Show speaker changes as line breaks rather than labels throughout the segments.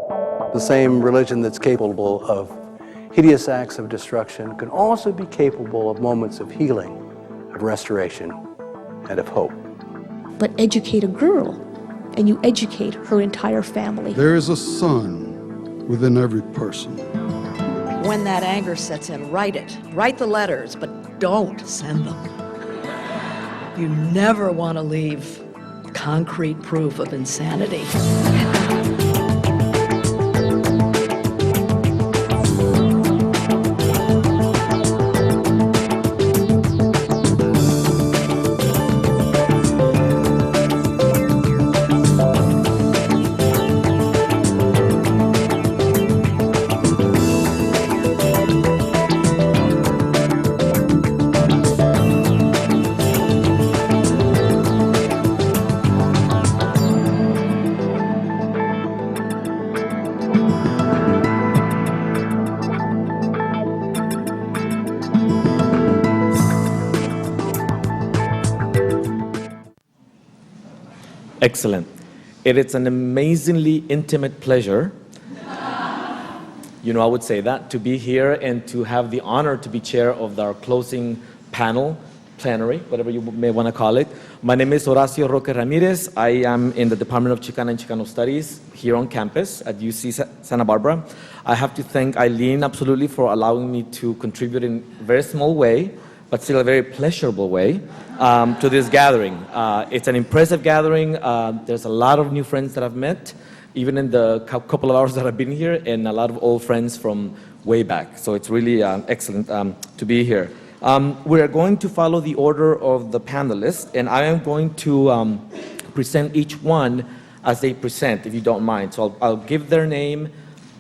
The same religion that's capable of hideous acts of destruction can also be capable of moments of healing, of restoration, and of hope.
But educate a girl, and you educate her entire family.
There is a sun within every person.
When that anger sets in, write it. Write the letters, but don't send them. You never want to leave concrete proof of insanity.
Excellent. It is an amazingly intimate pleasure, I would say that, to be here and to have the honor to be chair of our closing panel, plenary, whatever you may want to call it. My name is Horatio Ramirez. I am in the Department of Chicana and Chicano Studies here on campus at UC Santa Barbara. I have to thank Eileen absolutely for allowing me to contribute in a very small way, but still a very pleasurable way, to this gathering. It's an impressive gathering. There's a lot of new friends that I've met, even in the couple of hours that I've been here, and a lot of old friends from way back. So it's really excellent to be here. We are going to follow the order of the panelists, and I am going to present each one as they present, if you don't mind. So I'll give their name,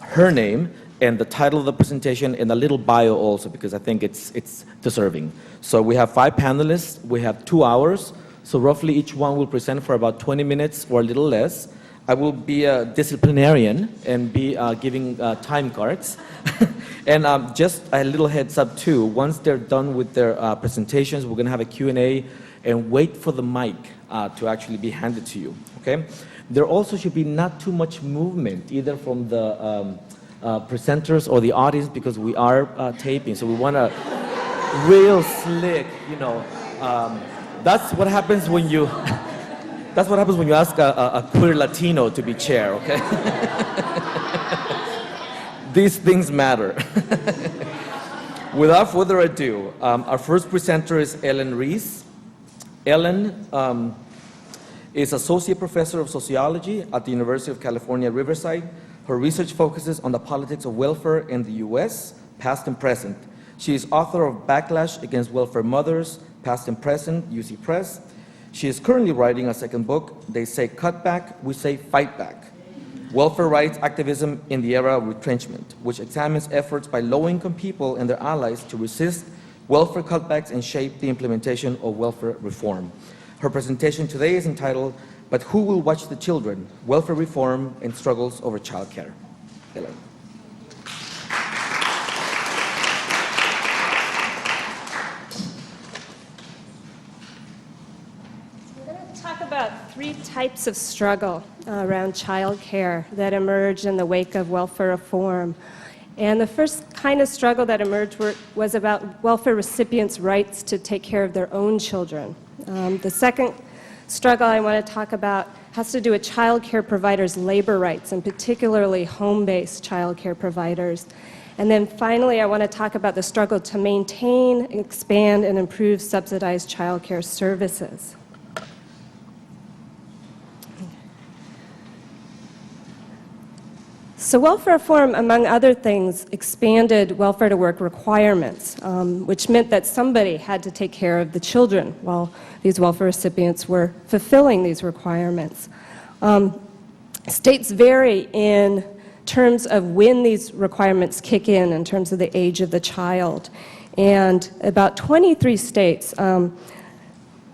her name, and the title of the presentation, and a little bio also, because I think it's deserving. So we have 5 panelists, we have 2 hours, so roughly each one will present for about 20 minutes or a little less. I will be a disciplinarian and be giving time cards. And just a little heads up too, once they're done with their presentations, we're gonna have a Q&A, and wait for the mic to actually be handed to you, okay? There also should be not too much movement, either from the presenters or the audience, because we are taping, so we want a real slick, that's what happens when you ask a queer Latino to be chair, okay? These things matter. Without further ado, our first presenter is Ellen Reese. Ellen is Associate Professor of Sociology at the University of California, Riverside. Her research focuses on the politics of welfare in the U.S., past and present. She is author of Backlash Against Welfare Mothers, Past and Present, UC Press. She is currently writing a second book, They Say Cut Back, We Say Fight Back, Welfare Rights Activism in the Era of Retrenchment, which examines efforts by low-income people and their allies to resist welfare cutbacks and shape the implementation of welfare reform. Her presentation today is entitled, But Who Will Watch the Children? Welfare Reform and Struggles Over Childcare. Ellen.
I'm going to talk about 3 types of struggle around childcare that emerged in the wake of welfare reform. And the first kind of struggle that emerged was about welfare recipients' rights to take care of their own children. The second struggle I want to talk about has to do with child care providers' labor rights, and particularly home-based child care providers. And then finally, I want to talk about the struggle to maintain, expand, and improve subsidized child care services. So welfare reform, among other things, expanded welfare to work requirements, which meant that somebody had to take care of the children while these welfare recipients were fulfilling these requirements. States vary in terms of when these requirements kick in terms of the age of the child. And about 23 states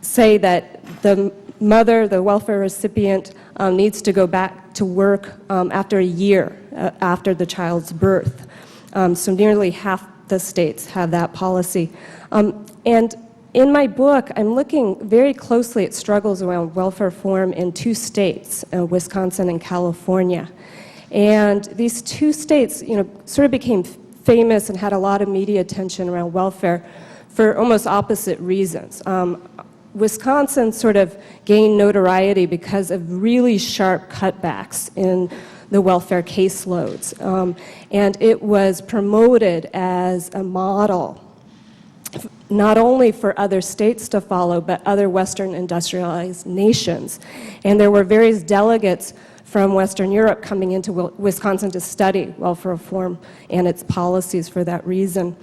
say that the mother, the welfare recipient, needs to go back to work after a year after the child's birth. So nearly half the states have that policy. And in my book, I'm looking very closely at struggles around welfare reform in 2 states, Wisconsin and California. And these two states, sort of became famous and had a lot of media attention around welfare for almost opposite reasons. Wisconsin sort of gained notoriety because of really sharp cutbacks in the welfare caseloads. And it was promoted as a model, not only for other states to follow, but other Western industrialized nations. And there were various delegates from Western Europe coming into Wisconsin to study welfare reform and its policies for that reason.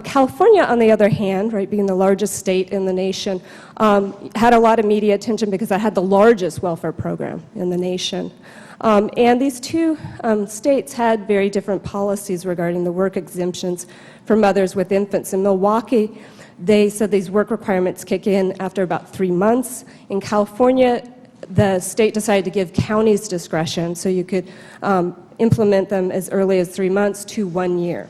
California, on the other hand, right, being the largest state in the nation, had a lot of media attention because it had the largest welfare program in the nation. And these two states had very different policies regarding the work exemptions for mothers with infants. In Milwaukee, they said these work requirements kick in after about 3 months. In California, the state decided to give counties discretion, so you could implement them as early as 3 months to 1 year.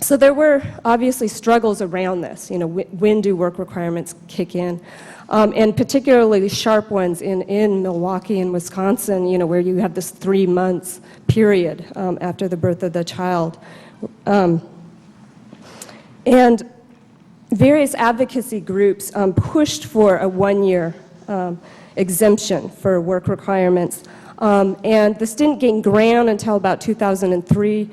So there were obviously struggles around this, when do work requirements kick in? And particularly sharp ones in Milwaukee and Wisconsin, where you have this 3 months period after the birth of the child. And various advocacy groups pushed for a 1-year exemption for work requirements. And this didn't gain ground until about 2003.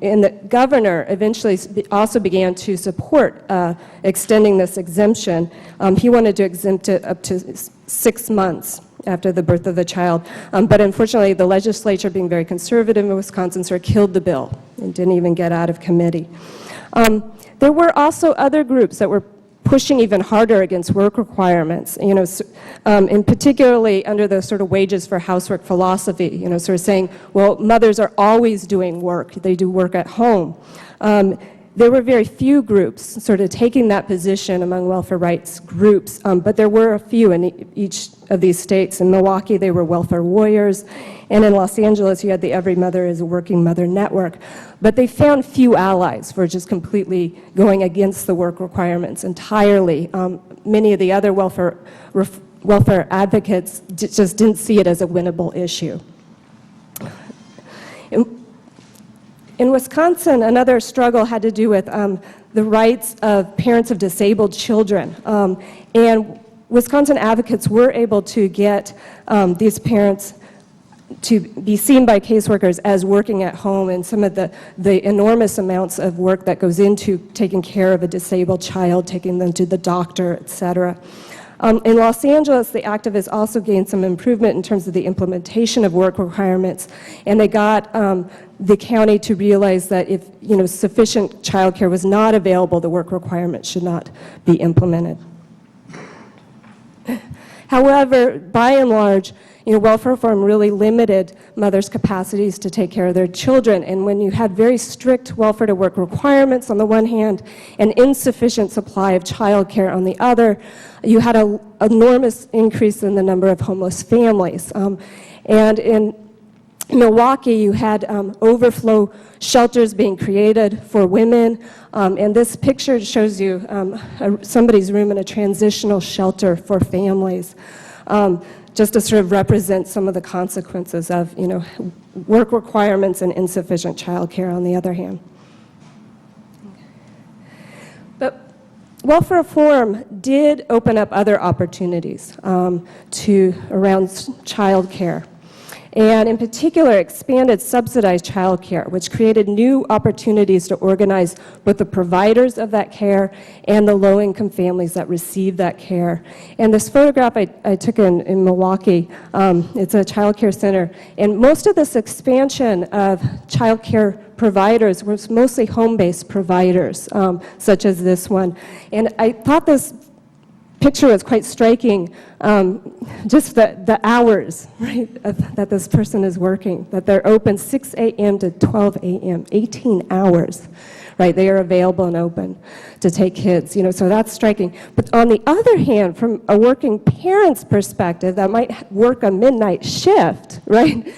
And the governor eventually also began to support extending this exemption. He wanted to exempt it up to 6 months after the birth of the child. But unfortunately, the legislature, being very conservative in Wisconsin, sort of killed the bill and didn't even get out of committee. There were also other groups that were pushing even harder against work requirements, and particularly under the sort of wages for housework philosophy, sort of saying, well, mothers are always doing work. They do work at home. There were very few groups sort of taking that position among welfare rights groups, but there were a few in each of these states. In Milwaukee, they were welfare warriors, and in Los Angeles, you had the Every Mother is a Working Mother network. But they found few allies for just completely going against the work requirements entirely. Many of the other welfare advocates just didn't see it as a winnable issue. In Wisconsin, another struggle had to do with the rights of parents of disabled children. And Wisconsin advocates were able to get these parents to be seen by caseworkers as working at home, and some of the enormous amounts of work that goes into taking care of a disabled child, taking them to the doctor, et cetera. In Los Angeles, the activists also gained some improvement in terms of the implementation of work requirements, and they got the county to realize that if sufficient child care was not available, the work requirement should not be implemented. However, by and large, welfare reform really limited mothers' capacities to take care of their children. And when you had very strict welfare to work requirements on the one hand and insufficient supply of child care on the other, you had an enormous increase in the number of homeless families. And in Milwaukee, you had overflow shelters being created for women. And this picture shows you somebody's room in a transitional shelter for families. Just to sort of represent some of the consequences of, work requirements and insufficient child care on the other hand. But welfare reform did open up other opportunities around child care. And in particular, expanded subsidized child care, which created new opportunities to organize both the providers of that care and the low-income families that receive that care. And this photograph I took in Milwaukee, it's a child care center, and most of this expansion of child care providers was mostly home-based providers, such as this one. And I thought this picture was quite striking, just the hours, right, that this person is working, that they're open 6 a.m. to 12 a.m., 18 hours, right? They are available and open to take kids, so that's striking. But on the other hand, from a working parent's perspective that might work a midnight shift, right,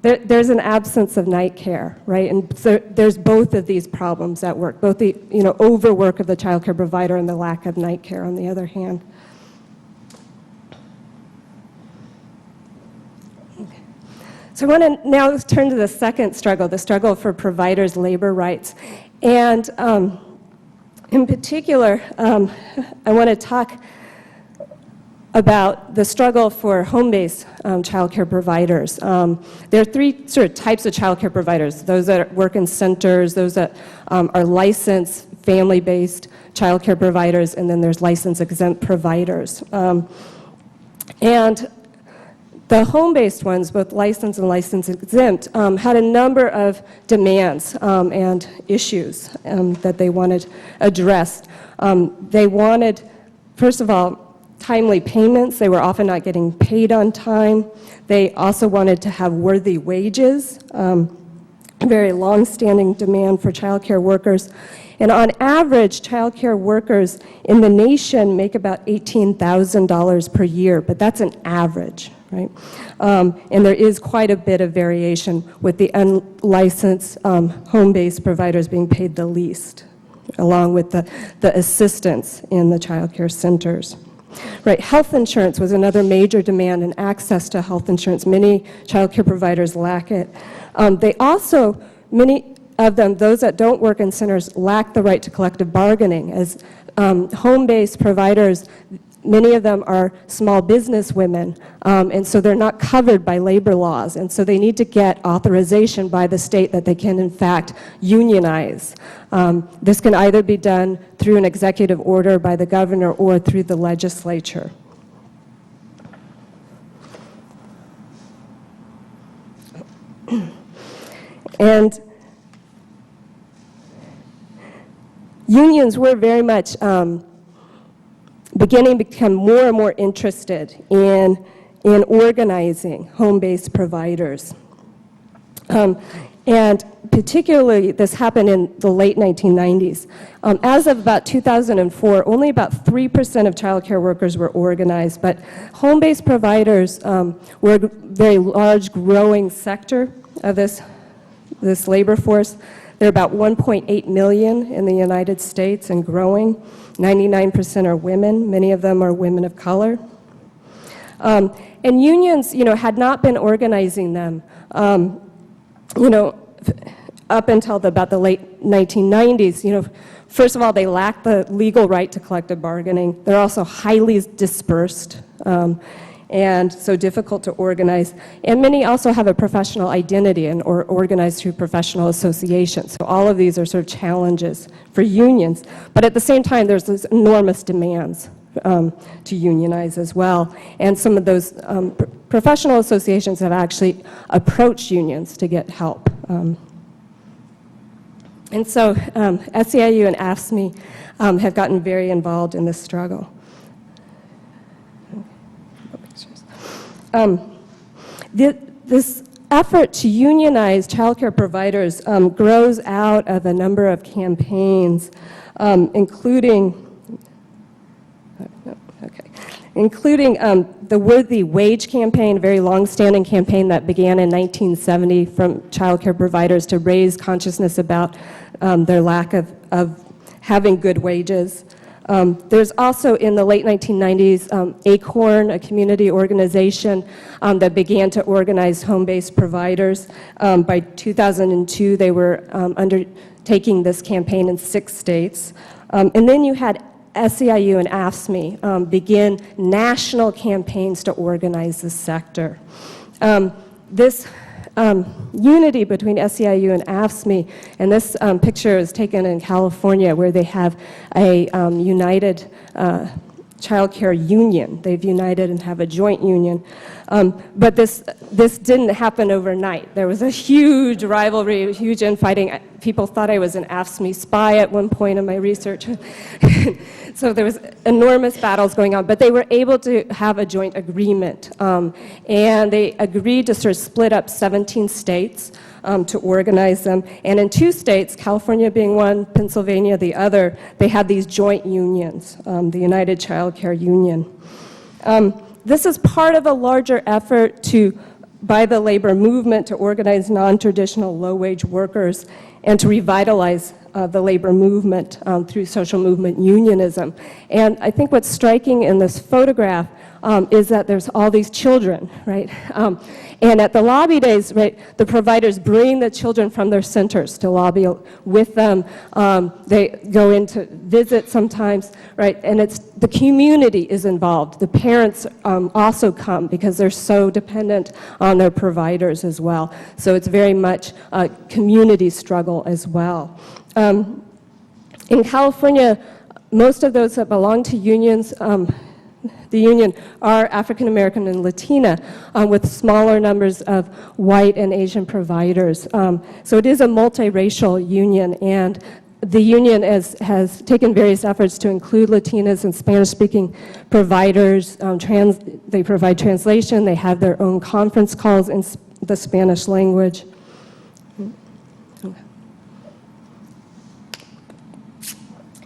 there's an absence of night care, right? And so there's both of these problems at work, both the overwork of the child care provider and the lack of night care on the other hand. Okay. So I want to now turn to the second struggle, the struggle for providers' labor rights. And in particular, I want to talk about the struggle for home-based childcare providers. There are three sort of types of childcare providers: those that work in centers, those that are licensed family-based childcare providers, and then there's license-exempt providers. And the home-based ones, both licensed and license-exempt, had a number of demands and issues that they wanted addressed. They wanted, first of all, timely payments. They were often not getting paid on time. They also wanted to have worthy wages, a very long-standing demand for childcare workers. And on average, childcare workers in the nation make about $18,000 per year, but that's an average, right? And there is quite a bit of variation, with the unlicensed home-based providers being paid the least, along with the assistants in the childcare centers. Right, health insurance was another major demand, and access to health insurance. Many childcare providers lack it. They also, many of them, those that don't work in centers, lack the right to collective bargaining. As home-based providers, many of them are small business women, and so they're not covered by labor laws, and so they need to get authorization by the state that they can, in fact, unionize. This can either be done through an executive order by the governor or through the legislature. And unions were very much beginning to become more and more interested in organizing home-based providers. And particularly, this happened in the late 1990s. As of about 2004, only about 3% of childcare workers were organized, but home-based providers were a very large, growing sector of this labor force. There are about 1.8 million in the United States and growing. 99% are women. Many of them are women of color. And unions, had not been organizing them, up until about the late 1990s. First of all, they lack the legal right to collective bargaining. They're also highly dispersed, and so difficult to organize. And many also have a professional identity and or organized through professional associations. So all of these are sort of challenges for unions. But at the same time, there's these enormous demands to unionize as well. And some of those professional associations have actually approached unions to get help. And so SEIU and AFSCME have gotten very involved in this struggle. This effort to unionize childcare providers grows out of a number of campaigns, including the Worthy Wage campaign, a very long-standing campaign that began in 1970 from childcare providers to raise consciousness about their lack of having good wages. There's also, in the late 1990s, ACORN, a community organization that began to organize home-based providers. By 2002, they were undertaking this campaign in 6 states. And then you had SEIU and AFSCME begin national campaigns to organize this sector. This unity between SEIU and AFSCME, and this picture is taken in California, where they have a united childcare union. They've united and have a joint union. But this didn't happen overnight. There was a huge rivalry, huge infighting. People thought I was an AFSCME spy at one point in my research. So there was enormous battles going on, but they were able to have a joint agreement. And they agreed to sort of split up 17 states to organize them. And in 2 states, California being one, Pennsylvania the other, they had these joint unions, the United Child Care Union. This is part of a larger effort by the labor movement to organize non-traditional low-wage workers and to revitalize the labor movement through social movement unionism. And I think what's striking in this photograph is that there's all these children, right? And at the lobby days, right, the providers bring the children from their centers to lobby with them. They go in to visit sometimes, right? And it's the community is involved. The parents also come because they're so dependent on their providers as well. So it's very much a community struggle as well. In California, most of those that belong to unions, the union are African American and Latina, with smaller numbers of white and Asian providers. So it is a multiracial union, and the union has taken various efforts to include Latinas and Spanish-speaking providers. They provide translation. They have their own conference calls in the Spanish language.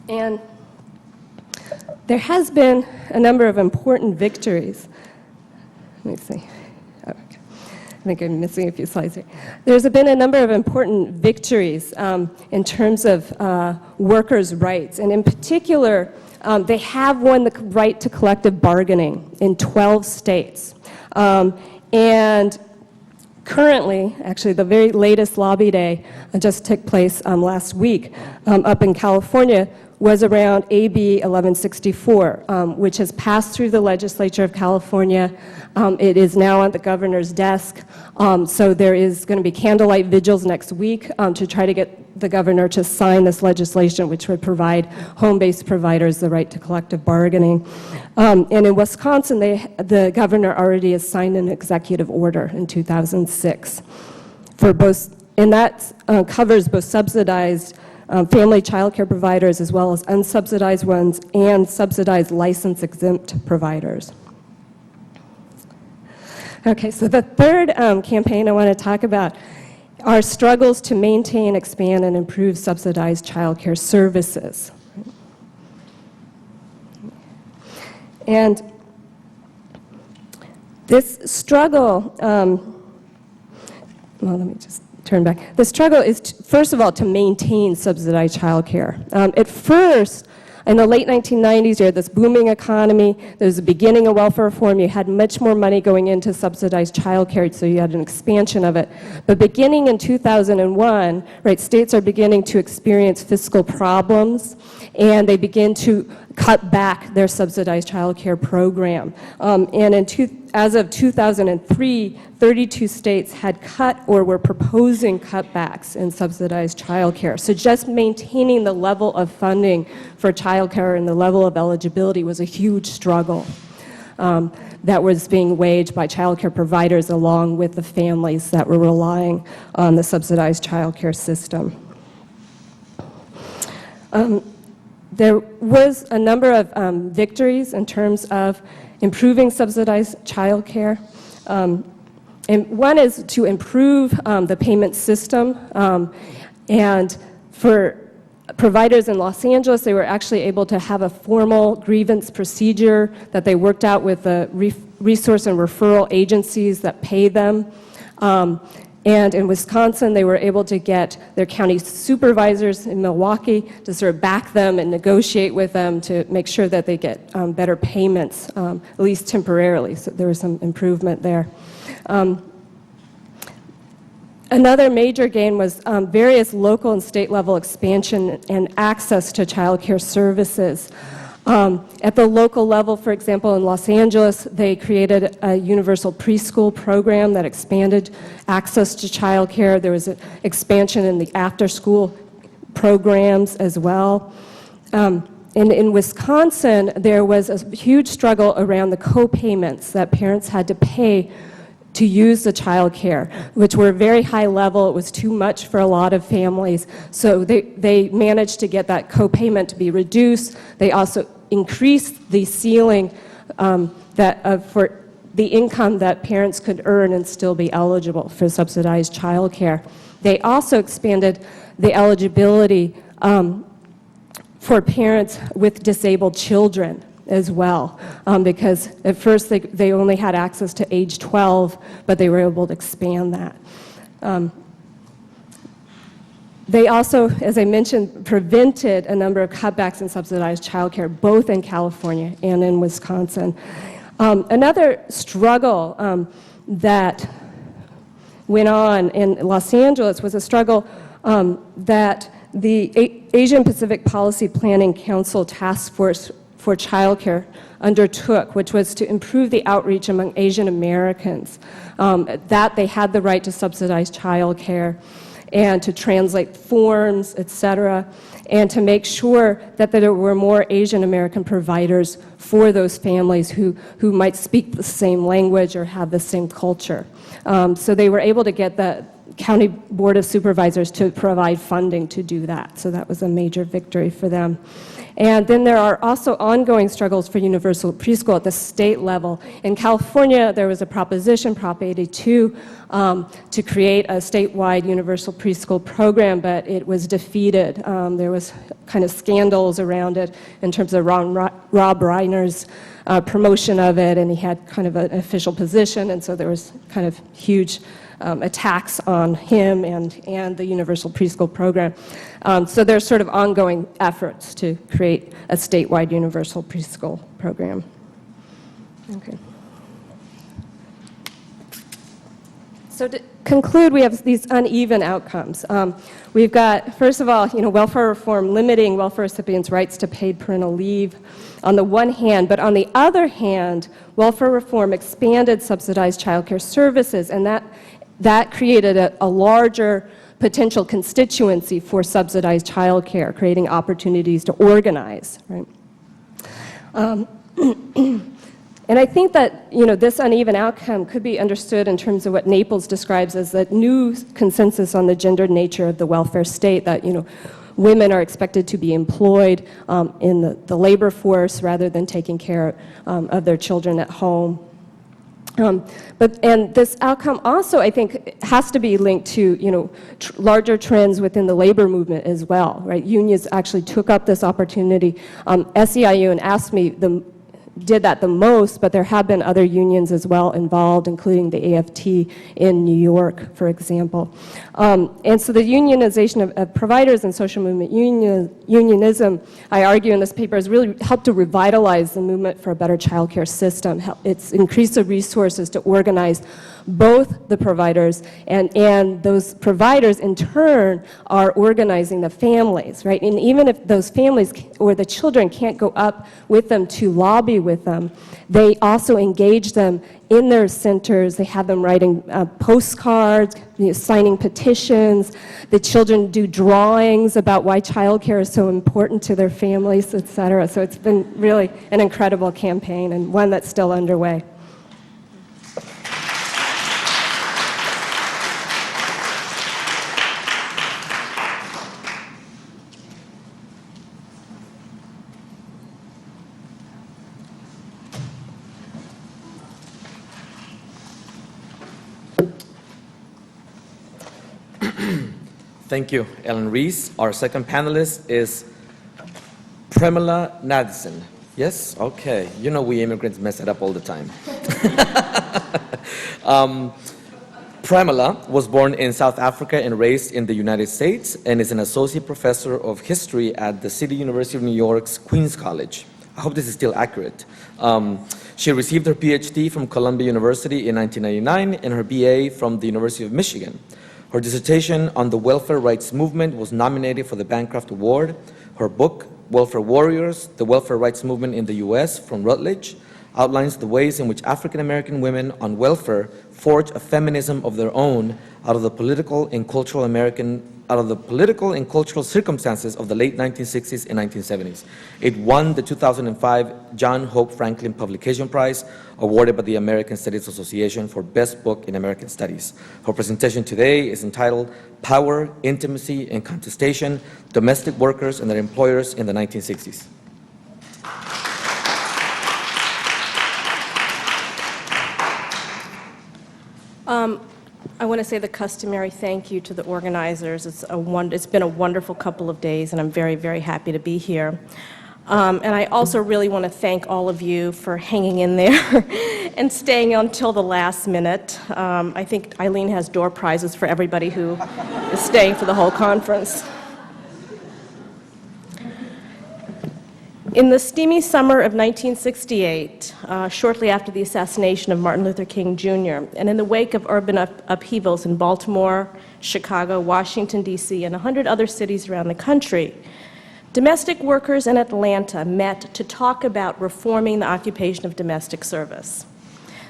And there has been a number of important victories. Let me see. Oh, okay. I think I'm missing a few slides here. There's been a number of important victories in terms of workers' rights. And in particular, they have won the right to collective bargaining in 12 states. And currently, actually the very latest lobby day just took place last week up in California, was around AB 1164, which has passed through the legislature of California. It is now on the governor's desk. So there is going to be candlelight vigils next week to try to get the governor to sign this legislation, which would provide home-based providers the right to collective bargaining. And in Wisconsin, the governor already has signed an executive order in 2006 for both, and that covers both subsidized family child care providers as well as unsubsidized ones and subsidized license-exempt providers. Okay, so the third campaign I want to talk about are struggles to maintain, expand, and improve subsidized child care services. And this struggle, well, let me just turn back. The struggle is, first of all, to maintain subsidized child care. At first, in the late 1990s, you had this booming economy. There was the beginning of welfare reform. You had much more money going into subsidized child care, so you had an expansion of it. But beginning in 2001, right, states are beginning to experience fiscal problems, and they begin to cut back their subsidized child care program. As of 2003, 32 states had cut or were proposing cutbacks in subsidized child care. So just maintaining the level of funding for child care and the level of eligibility was a huge struggle that was being waged by child care providers along with the families that were relying on the subsidized child care system. There was a number of victories in terms of improving subsidized child care. And one is to improve the payment system. And for providers in Los Angeles, they were actually able to have a formal grievance procedure that they worked out with the resource and referral agencies that pay them. And in Wisconsin, they were able to get their county supervisors in Milwaukee to sort of back them and negotiate with them to make sure that they get better payments, at least temporarily. So there was some improvement there. Another major gain was various local and state level expansion and access to child care services. At the local level, for example, in Los Angeles, they created a universal preschool program that expanded access to child care. There was an expansion in the after-school programs as well. In Wisconsin, there was a huge struggle around the co-payments that parents had to pay to use the child care, which were very high level. It was too much for a lot of families. So they managed to get that co-payment to be reduced. They also increased the ceiling for the income that parents could earn and still be eligible for subsidized child care. They also expanded the eligibility for parents with disabled children as well, because at first they only had access to age 12, but they were able to expand that. They also, as I mentioned, prevented a number of cutbacks in subsidized childcare, both in California and in Wisconsin. Another struggle that went on in Los Angeles was a struggle that the Asian Pacific Policy Planning Council Task Force for Childcare undertook, which was to improve the outreach among Asian Americans, that they had the right to subsidize childcare and to translate forms, et cetera, and to make sure that there were more Asian American providers for those families who might speak the same language or have the same culture. So they were able to get the County Board of Supervisors to provide funding to do that. So that was a major victory for them. And then there are also ongoing struggles for universal preschool at the state level. In California, there was a proposition, Prop 82, to create a statewide universal preschool program, but it was defeated. There was kind of scandals around it in terms of Rob Reiner's promotion of it, and he had kind of an official position, and so there was kind of huge attacks on him and the universal preschool program. So there's sort of ongoing efforts to create a statewide universal preschool program. Okay. So to conclude, we have these uneven outcomes. We've got, first of all, welfare reform limiting welfare recipients' rights to paid parental leave on the one hand, but on the other hand, welfare reform expanded subsidized childcare services, and that created a larger potential constituency for subsidized childcare, creating opportunities to organize, right? And I think that, this uneven outcome could be understood in terms of what Naples describes as the new consensus on the gendered nature of the welfare state, that, women are expected to be employed in the labor force rather than taking care of their children at home. And this outcome also, I think, has to be linked to, larger trends within the labor movement as well, right? Unions actually took up this opportunity. SEIU and AFSCME did that the most, but there have been other unions as well involved, including the AFT in New York, for example. And so the unionization of providers and social movement unionism, I argue in this paper, has really helped to revitalize the movement for a better childcare system. It's increased the resources to organize both the providers, and those providers in turn are organizing the families, right? And even if those families or the children can't go up with them to lobby with them, they also engage them in their centers. They have them writing postcards, signing petitions. The children do drawings about why childcare is so important to their families, et cetera. So it's been really an incredible campaign, and one that's still underway.
Thank you, Ellen Reese. Our second panelist is Pramila Madison. Yes? Okay. We immigrants mess it up all the time. Pramila was born in South Africa and raised in the United States, and is an associate professor of history at the City University of New York's Queens College. I hope this is still accurate. She received her PhD from Columbia University in 1999 and her BA from the University of Michigan. Her dissertation on the welfare rights movement was nominated for the Bancroft Award. Her book, Welfare Warriors, The Welfare Rights Movement in the U.S. from Rutledge, outlines the ways in which African American women on welfare forged a feminism of their own out of the political and cultural circumstances of the late 1960s and 1970s. It won the 2005 John Hope Franklin Publication Prize, awarded by the American Studies Association for Best Book in American Studies. Her presentation today is entitled Power, Intimacy, and Contestation, Domestic Workers and Their Employers in the 1960s.
I want to say the customary thank you to the organizers. It's been a wonderful couple of days, and I'm very, very happy to be here. And I also really want to thank all of you for hanging in there and staying until the last minute. I think Eileen has door prizes for everybody who is staying for the whole conference. In the steamy summer of 1968, shortly after the assassination of Martin Luther King Jr., and in the wake of urban upheavals in Baltimore, Chicago, Washington, D.C., and 100 other cities around the country, domestic workers in Atlanta met to talk about reforming the occupation of domestic service.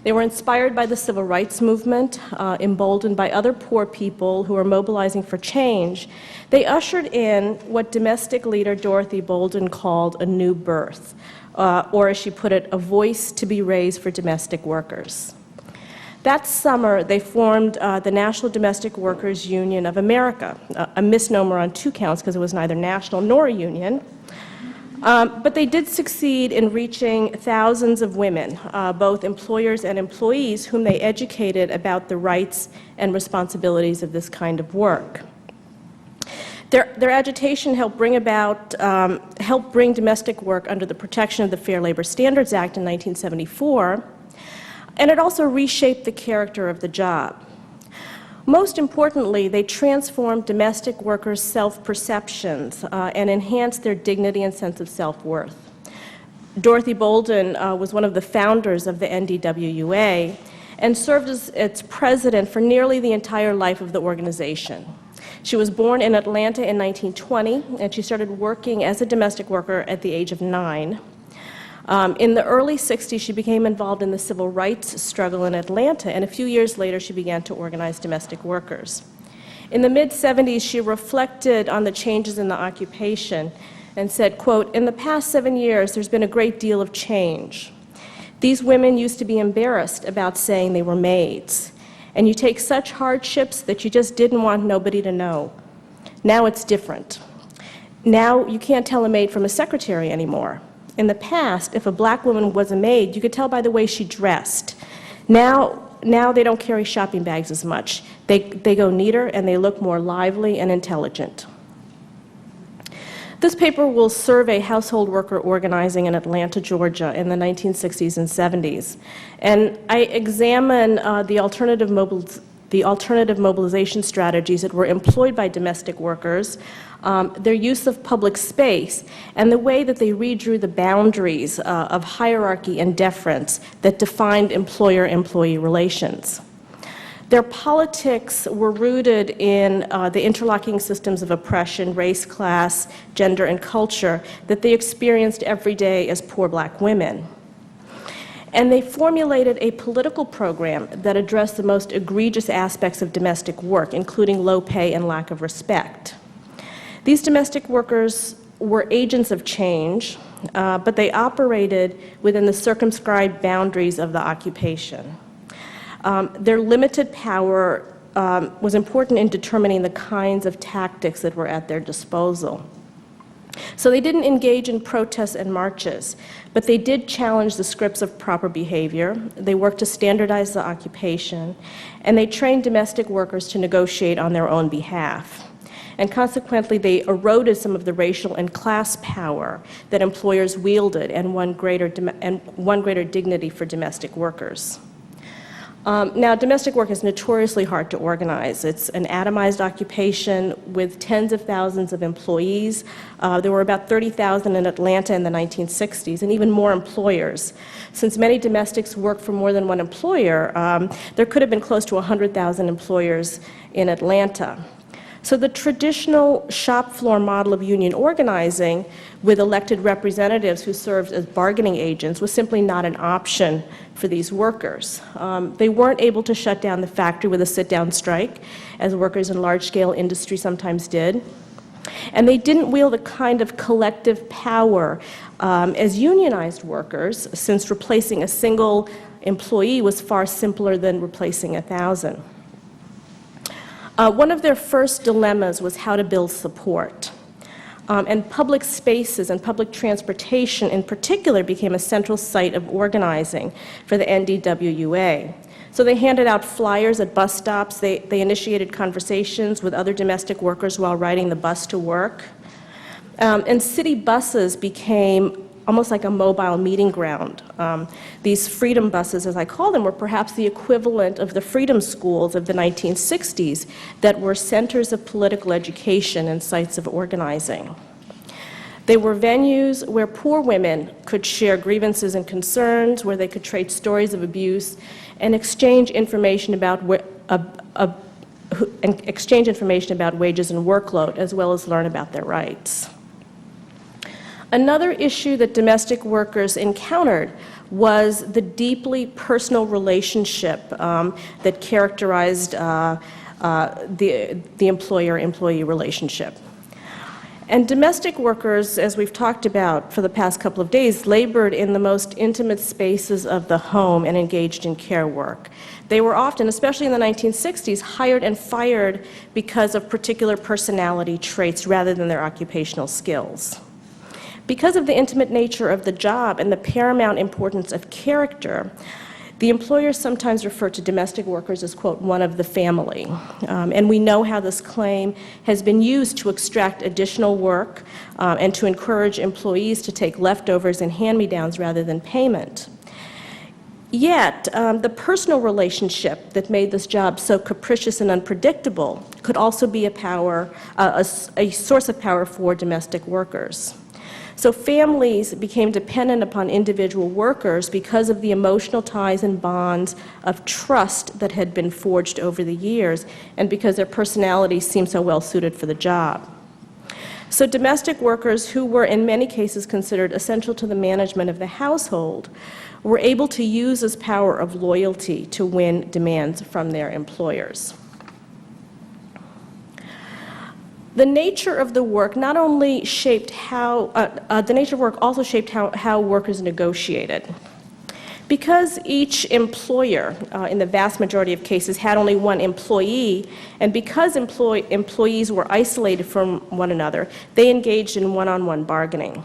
They were inspired by the civil rights movement, emboldened by other poor people who were mobilizing for change. They ushered in what domestic leader Dorothy Bolden called a new birth, or as she put it, a voice to be raised for domestic workers. That summer, they formed the National Domestic Workers Union of America, a misnomer on 2 counts because it was neither national nor a union. But they did succeed in reaching thousands of women, both employers and employees, whom they educated about the rights and responsibilities of this kind of work. Their agitation helped bring domestic work under the protection of the Fair Labor Standards Act in 1974, and it also reshaped the character of the job. Most importantly, they transformed domestic workers' self-perceptions and enhanced their dignity and sense of self-worth. Dorothy Bolden was one of the founders of the NDWA and served as its president for nearly the entire life of the organization. She was born in Atlanta in 1920, and she started working as a domestic worker at the age of 9. In the early 60s, she became involved in the civil rights struggle in Atlanta, and a few years later, she began to organize domestic workers. In the mid-70s, she reflected on the changes in the occupation and said, quote, "In the past 7 years, there's been a great deal of change. These women used to be embarrassed about saying they were maids, and you take such hardships that you just didn't want nobody to know. Now it's different. Now you can't tell a maid from a secretary anymore. In the past, if a black woman was a maid, you could tell by the way she dressed. Now they don't carry shopping bags as much. They go neater and they look more lively and intelligent." This paper will survey household worker organizing in Atlanta, Georgia in the 1960s and 70s. And I examine the alternative mobilization strategies that were employed by domestic workers, their use of public space, and the way that they redrew the boundaries of hierarchy and deference that defined employer-employee relations. Their politics were rooted in the interlocking systems of oppression, race, class, gender, and culture that they experienced every day as poor black women. And they formulated a political program that addressed the most egregious aspects of domestic work, including low pay and lack of respect. These domestic workers were agents of change, but they operated within the circumscribed boundaries of the occupation. Their limited power was important in determining the kinds of tactics that were at their disposal. So they didn't engage in protests and marches, but they did challenge the scripts of proper behavior. They worked to standardize the occupation, and they trained domestic workers to negotiate on their own behalf. And consequently, they eroded some of the racial and class power that employers wielded and won greater dignity for domestic workers. Now, domestic work is notoriously hard to organize. It's an atomized occupation with tens of thousands of employees. There were about 30,000 in Atlanta in the 1960s, and even more employers. Since many domestics work for more than one employer, there could have been close to 100,000 employers in Atlanta. So the traditional shop floor model of union organizing with elected representatives who served as bargaining agents was simply not an option for these workers. They weren't able to shut down the factory with a sit-down strike, as workers in large-scale industry sometimes did. And they didn't wield a kind of collective power as unionized workers, since replacing a single employee was far simpler than replacing 1,000. One of their first dilemmas was how to build support. And public spaces and public transportation in particular became a central site of organizing for the NDWA. So they handed out flyers at bus stops. They initiated conversations with other domestic workers while riding the bus to work. And city buses became almost like a mobile meeting ground. These freedom buses, as I call them, were perhaps the equivalent of the freedom schools of the 1960s that were centers of political education and sites of organizing. They were venues where poor women could share grievances and concerns, where they could trade stories of abuse and exchange information about wages and workload, as well as learn about their rights. Another issue that domestic workers encountered was the deeply personal relationship that characterized the employer-employee relationship. And domestic workers, as we've talked about for the past couple of days, labored in the most intimate spaces of the home and engaged in care work. They were often, especially in the 1960s, hired and fired because of particular personality traits rather than their occupational skills. Because of the intimate nature of the job and the paramount importance of character, the employers sometimes refer to domestic workers as, quote, one of the family. And we know how this claim has been used to extract additional work and to encourage employees to take leftovers and hand-me-downs rather than payment. Yet, the personal relationship that made this job so capricious and unpredictable could also be a source of power for domestic workers. So families became dependent upon individual workers because of the emotional ties and bonds of trust that had been forged over the years, and because their personalities seemed so well suited for the job. So domestic workers, who were in many cases considered essential to the management of the household, were able to use this power of loyalty to win demands from their employers. The nature of the work not only shaped how, the nature of work also shaped how workers negotiated. Because each employer, in the vast majority of cases, had only one employee, and because employees were isolated from one another, they engaged in one-on-one bargaining.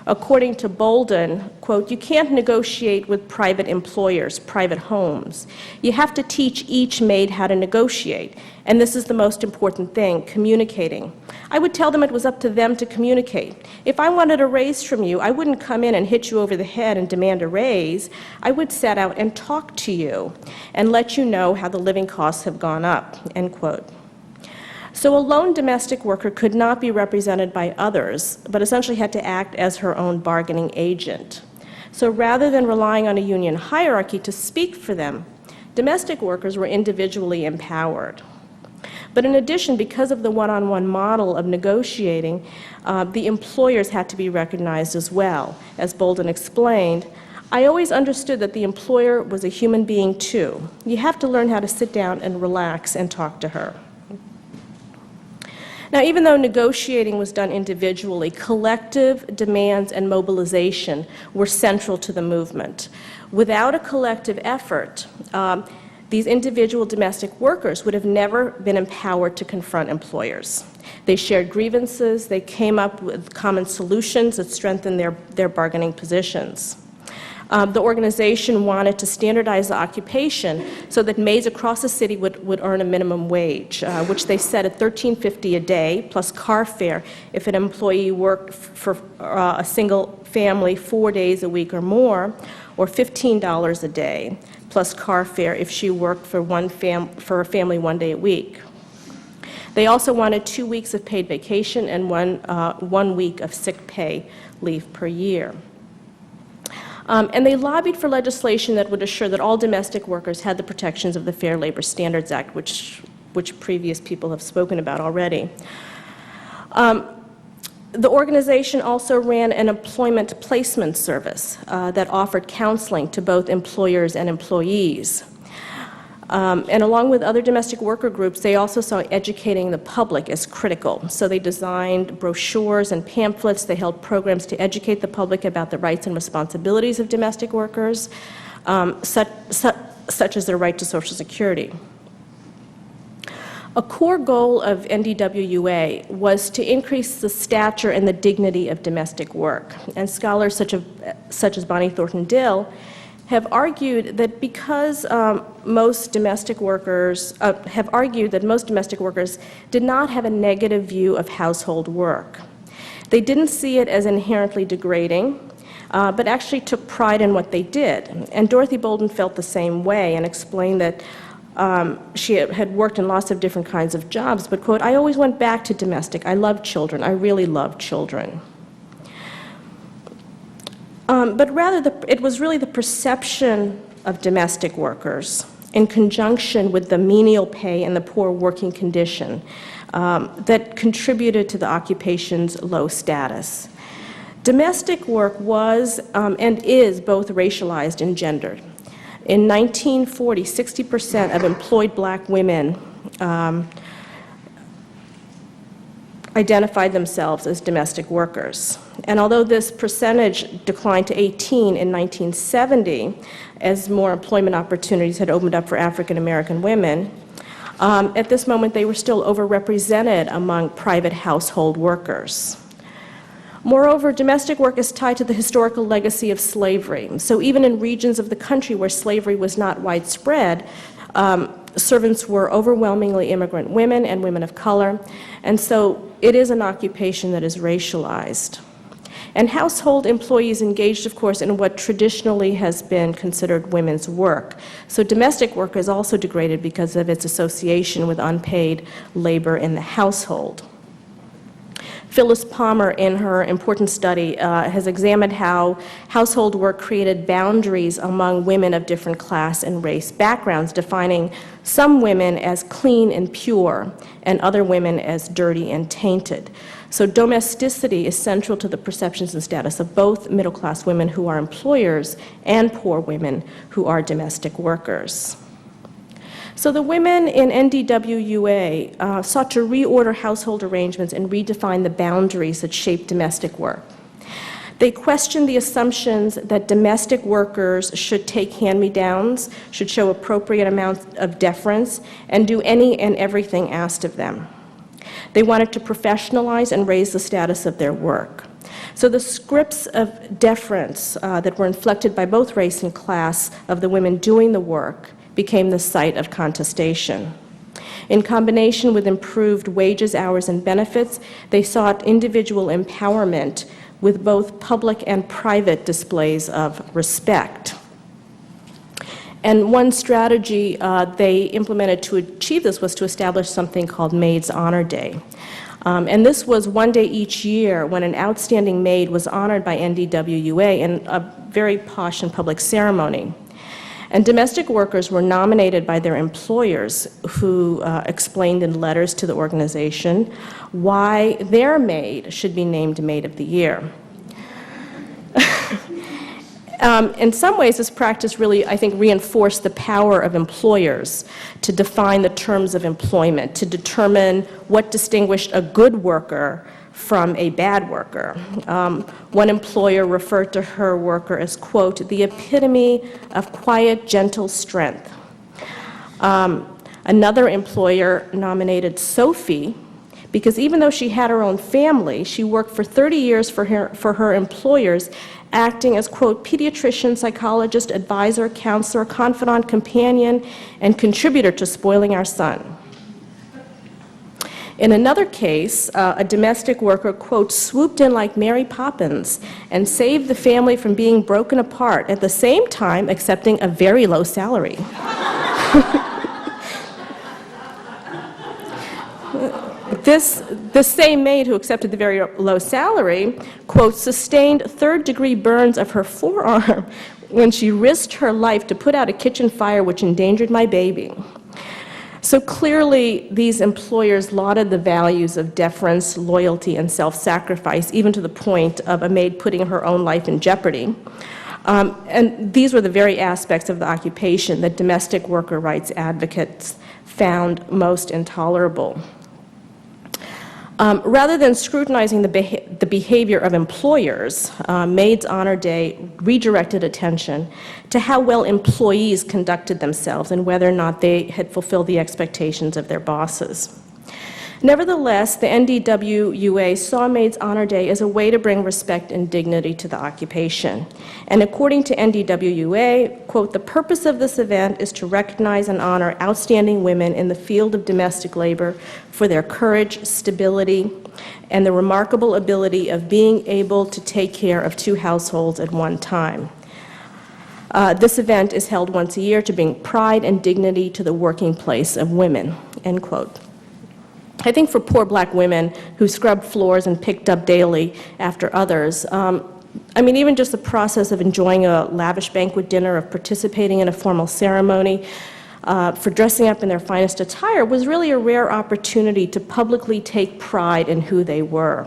According to Bolden, quote, "You can't negotiate with private employers, private homes. You have to teach each maid how to negotiate. And this is the most important thing, communicating. I would tell them it was up to them to communicate. If I wanted a raise from you, I wouldn't come in and hit you over the head and demand a raise. I would set out and talk to you and let you know how the living costs have gone up," end quote. So a lone domestic worker could not be represented by others, but essentially had to act as her own bargaining agent. So rather than relying on a union hierarchy to speak for them, domestic workers were individually empowered. But in addition, because of the one-on-one model of negotiating, the employers had to be recognized as well. As Bolden explained, "I always understood that the employer was a human being too. You have to learn how to sit down and relax and talk to her." Now, even though negotiating was done individually, collective demands and mobilization were central to the movement. Without a collective effort, these individual domestic workers would have never been empowered to confront employers. They shared grievances, they came up with common solutions that strengthened their bargaining positions. The organization wanted to standardize the occupation so that maids across the city would earn a minimum wage, which they set at $13.50 a day, plus car fare if an employee worked for a single family 4 days a week or more, or $15 a day, plus car fare if she worked for a family 1 day a week. They also wanted 2 weeks of paid vacation and 1 week of sick pay leave per year. And they lobbied for legislation that would assure that all domestic workers had the protections of the Fair Labor Standards Act, which previous people have spoken about already. The organization also ran an employment placement service that offered counseling to both employers and employees. And along with other domestic worker groups, they also saw educating the public as critical. So they designed brochures and pamphlets. They held programs to educate the public about the rights and responsibilities of domestic workers, such as their right to Social Security. A core goal of NDWA was to increase the stature and the dignity of domestic work. And scholars such as Bonnie Thornton Dill have argued that because most domestic workers did not have a negative view of household work. They didn't see it as inherently degrading, but actually took pride in what they did. And Dorothy Bolden felt the same way and explained that she had worked in lots of different kinds of jobs, but, quote, "I always went back to domestic. I love children. I really love children." But rather, it was really the perception of domestic workers in conjunction with the menial pay and the poor working condition that contributed to the occupation's low status. Domestic work was and is both racialized and gendered. In 1940, 60% of employed black women identified themselves as domestic workers. And although this percentage declined to 18 in 1970, as more employment opportunities had opened up for African American women, at this moment they were still overrepresented among private household workers. Moreover, domestic work is tied to the historical legacy of slavery. So even in regions of the country where slavery was not widespread, servants were overwhelmingly immigrant women and women of color, and so it is an occupation that is racialized. And household employees engaged, of course, in what traditionally has been considered women's work. So domestic work is also degraded because of its association with unpaid labor in the household. Phyllis Palmer, in her important study, has examined how household work created boundaries among women of different class and race backgrounds, defining some women as clean and pure and other women as dirty and tainted. So domesticity is central to the perceptions and status of both middle-class women who are employers and poor women who are domestic workers. So the women in NDWA sought to reorder household arrangements and redefine the boundaries that shape domestic work. They questioned the assumptions that domestic workers should take hand-me-downs, should show appropriate amounts of deference, and do any and everything asked of them. They wanted to professionalize and raise the status of their work. So the scripts of deference that were inflected by both race and class of the women doing the work became the site of contestation. In combination with improved wages, hours, and benefits, they sought individual empowerment with both public and private displays of respect. And one strategy they implemented to achieve this was to establish something called Maids Honor Day. And this was one day each year when an outstanding maid was honored by NDWA in a very posh and public ceremony. And domestic workers were nominated by their employers, who explained in letters to the organization why their maid should be named Maid of the Year. In some ways, this practice really, I think, reinforced the power of employers to define the terms of employment, to determine what distinguished a good worker from a bad worker. One employer referred to her worker as, quote, the epitome of quiet, gentle strength. Another employer nominated Sophie because even though she had her own family, she worked for 30 years for her employers, acting as, quote, pediatrician, psychologist, advisor, counselor, confidant, companion, and contributor to Spoiling Our Son. In another case, a domestic worker, quote, swooped in like Mary Poppins and saved the family from being broken apart, at the same time accepting a very low salary. This same maid who accepted the very low salary, quote, sustained third-degree burns of her forearm when she risked her life to put out a kitchen fire which endangered my baby. So clearly, these employers lauded the values of deference, loyalty, and self-sacrifice, even to the point of a maid putting her own life in jeopardy. And these were the very aspects of the occupation that domestic worker rights advocates found most intolerable. Rather than scrutinizing the behavior of employers, Maids Honor Day redirected attention to how well employees conducted themselves and whether or not they had fulfilled the expectations of their bosses. Nevertheless, the NDWA saw Maids Honor Day as a way to bring respect and dignity to the occupation. And according to NDWA, quote, "The purpose of this event is to recognize and honor outstanding women in the field of domestic labor for their courage, stability, and the remarkable ability of being able to take care of two households at one time. This event is held once a year to bring pride and dignity to the working place of women," end quote. I think for poor black women who scrubbed floors and picked up daily after others, I mean, even just the process of enjoying a lavish banquet dinner, of participating in a formal ceremony, for dressing up in their finest attire was really a rare opportunity to publicly take pride in who they were.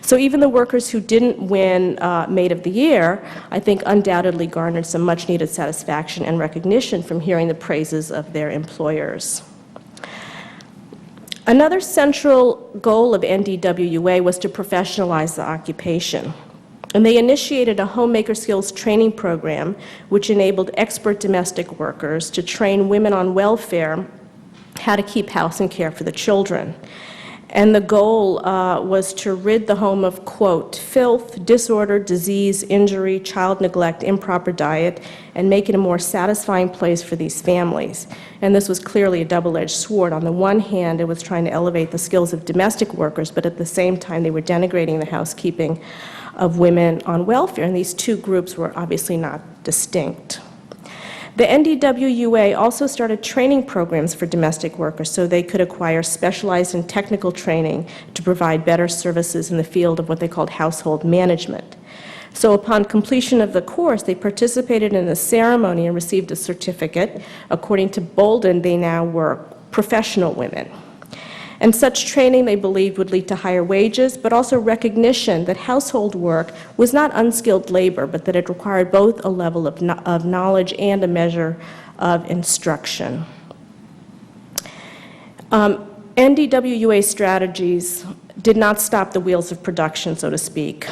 So even the workers who didn't win Maid of the Year, I think undoubtedly garnered some much-needed satisfaction and recognition from hearing the praises of their employers. Another central goal of NDWA was to professionalize the occupation. And they initiated a homemaker skills training program which enabled expert domestic workers to train women on welfare how to keep house and care for the children. And the goal was to rid the home of, quote, "filth, disorder, disease, injury, child neglect, improper diet, and make it a more satisfying place for these families." And this was clearly a double-edged sword. On the one hand, it was trying to elevate the skills of domestic workers, but at the same time, they were denigrating the housekeeping of women on welfare, and these two groups were obviously not distinct. The NDWA also started training programs for domestic workers so they could acquire specialized and technical training to provide better services in the field of what they called household management. So upon completion of the course, they participated in a ceremony and received a certificate. According to Bolden, they now were professional women. And such training, they believed, would lead to higher wages, but also recognition that household work was not unskilled labor, but that it required both a level of knowledge and a measure of instruction. NDWA strategies did not stop the wheels of production, so to speak.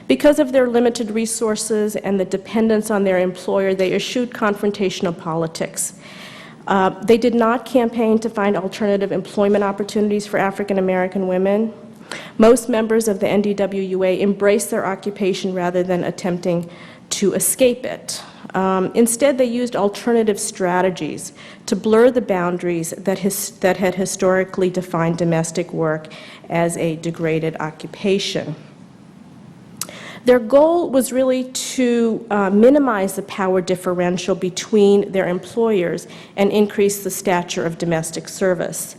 Because of their limited resources and the dependence on their employer, they eschewed confrontational politics. They did not campaign to find alternative employment opportunities for African American women. Most members of the NDWA embraced their occupation rather than attempting to escape it. Instead, they used alternative strategies to blur the boundaries that had historically defined domestic work as a degraded occupation. Their goal was really to minimize the power differential between their employers and increase the stature of domestic service.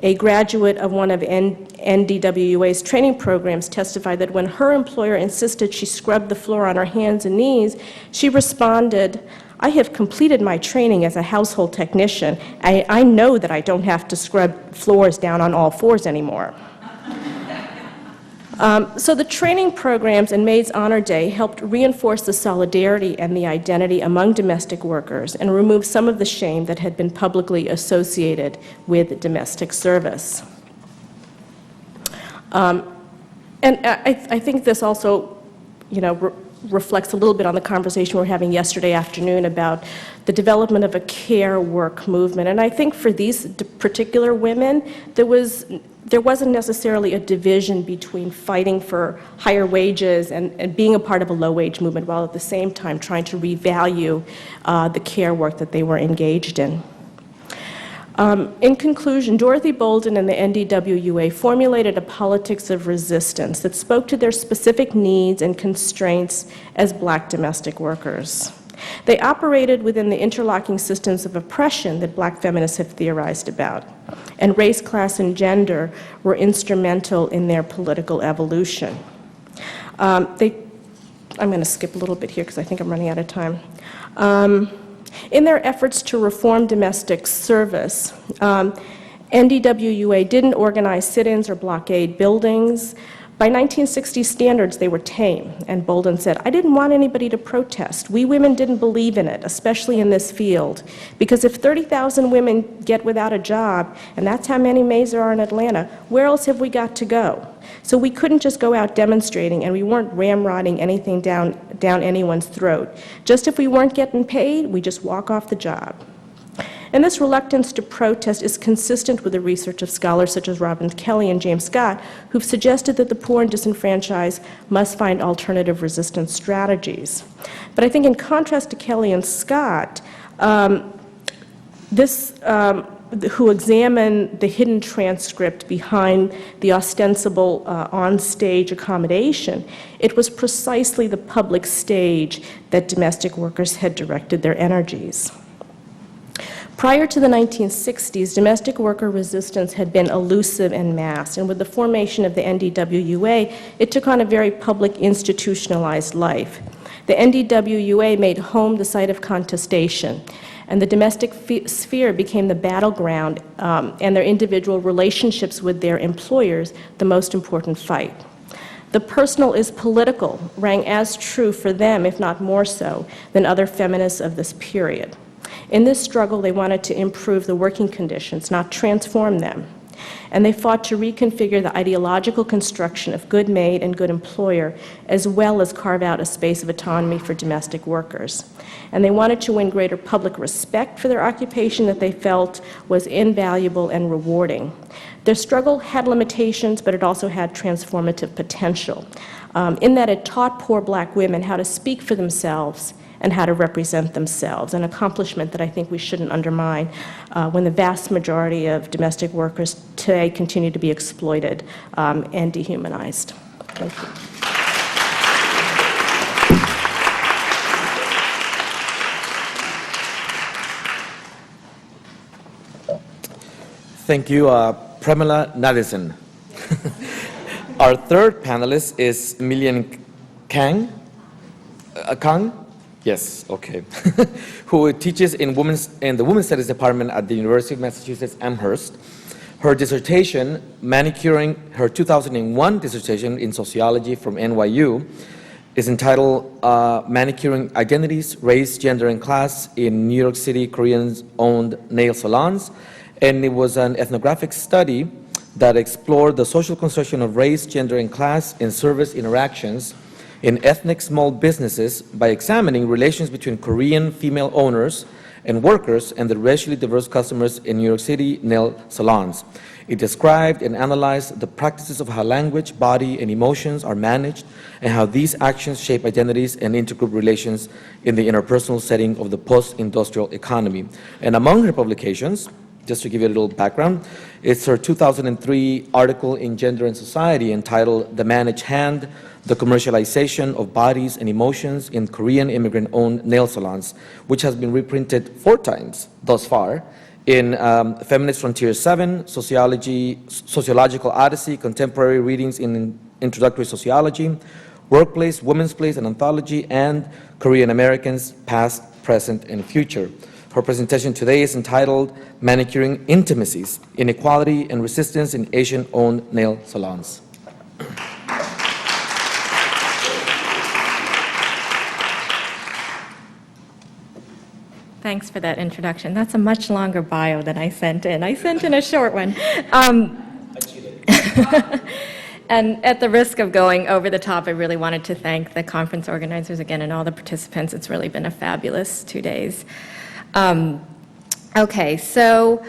A graduate of one of NDWA's training programs testified that when her employer insisted she scrub the floor on her hands and knees, she responded, "I have completed my training as a household technician. I know that I don't have to scrub floors down on all fours anymore." So the training programs and Maids Honor Day helped reinforce the solidarity and the identity among domestic workers and remove some of the shame that had been publicly associated with domestic service. And I think this also, reflects a little bit on the conversation we were having yesterday afternoon about the development of a care work movement. And I think for these particular women, there wasn't necessarily a division between fighting for higher wages and being a part of a low-wage movement, while at the same time trying to revalue the care work that they were engaged in. In conclusion, Dorothy Bolden and the NDWA formulated a politics of resistance that spoke to their specific needs and constraints as black domestic workers. They operated within the interlocking systems of oppression that black feminists have theorized about, and race, class, and gender were instrumental in their political evolution. I'm going to skip a little bit here because I think I'm running out of time. In their efforts to reform domestic service, NDWA didn't organize sit-ins or blockade buildings. By 1960 standards, they were tame, and Bolden said, "I didn't want anybody to protest. We women didn't believe in it, especially in this field, because if 30,000 women get without a job, and that's how many maids there are in Atlanta, where else have we got to go? So we couldn't just go out demonstrating, and we weren't ramrodding anything down anyone's throat. Just if we weren't getting paid, we just walk off the job." And this reluctance to protest is consistent with the research of scholars such as Robin Kelly and James Scott, who've suggested that the poor and disenfranchised must find alternative resistance strategies. But I think in contrast to Kelly and Scott, who examine the hidden transcript behind the ostensible on-stage accommodation, it was precisely the public stage that domestic workers had directed their energies. Prior to the 1960s, domestic worker resistance had been elusive and masked, and with the formation of the NDWA, it took on a very public, institutionalized life. The NDWA made home the site of contestation, and the domestic sphere became the battleground, and their individual relationships with their employers the most important fight. The personal is political rang as true for them, if not more so, than other feminists of this period. In this struggle, they wanted to improve the working conditions, not transform them. And they fought to reconfigure the ideological construction of good maid and good employer, as well as carve out a space of autonomy for domestic workers. And they wanted to win greater public respect for their occupation that they felt was invaluable and rewarding. Their struggle had limitations, but it also had transformative potential, in that it taught poor black women how to speak for themselves and how to represent themselves, an accomplishment that I think we shouldn't undermine when the vast majority of domestic workers today continue to be exploited and dehumanized. Thank you.
Thank you, Pramila Madison. Our third panelist is Miyoung Kang. Kang? Yes, okay. Who teaches in the Women's Studies Department at the University of Massachusetts Amherst. Her dissertation, her 2001 dissertation in sociology from NYU, is entitled Manicuring Identities, Race, Gender, and Class in New York City Korean-Owned Nail Salons. And it was an ethnographic study that explored the social construction of race, gender, and class in service interactions in ethnic small businesses by examining relations between Korean female owners and workers and the racially diverse customers in New York City nail salons. It described and analyzed the practices of how language, body, and emotions are managed and how these actions shape identities and intergroup relations in the interpersonal setting of the post-industrial economy. And among her publications, just to give you a little background, it's her 2003 article in Gender and Society entitled The Managed Hand, The Commercialization of Bodies and Emotions in Korean Immigrant-Owned Nail Salons, which has been reprinted 4 times thus far in Feminist Frontier 7, Sociological Odyssey, Contemporary Readings in Introductory Sociology, Workplace, Women's Place, and Anthology, and Korean Americans, Past, Present, and Future. Her presentation today is entitled Manicuring Intimacies, Inequality and Resistance in Asian-Owned Nail Salons.
Thanks for that introduction. That's a much longer bio than I sent in. I sent in a short one. And at the risk of going over the top, I really wanted to thank the conference organizers again and all the participants. It's really been a fabulous 2 days. Okay, so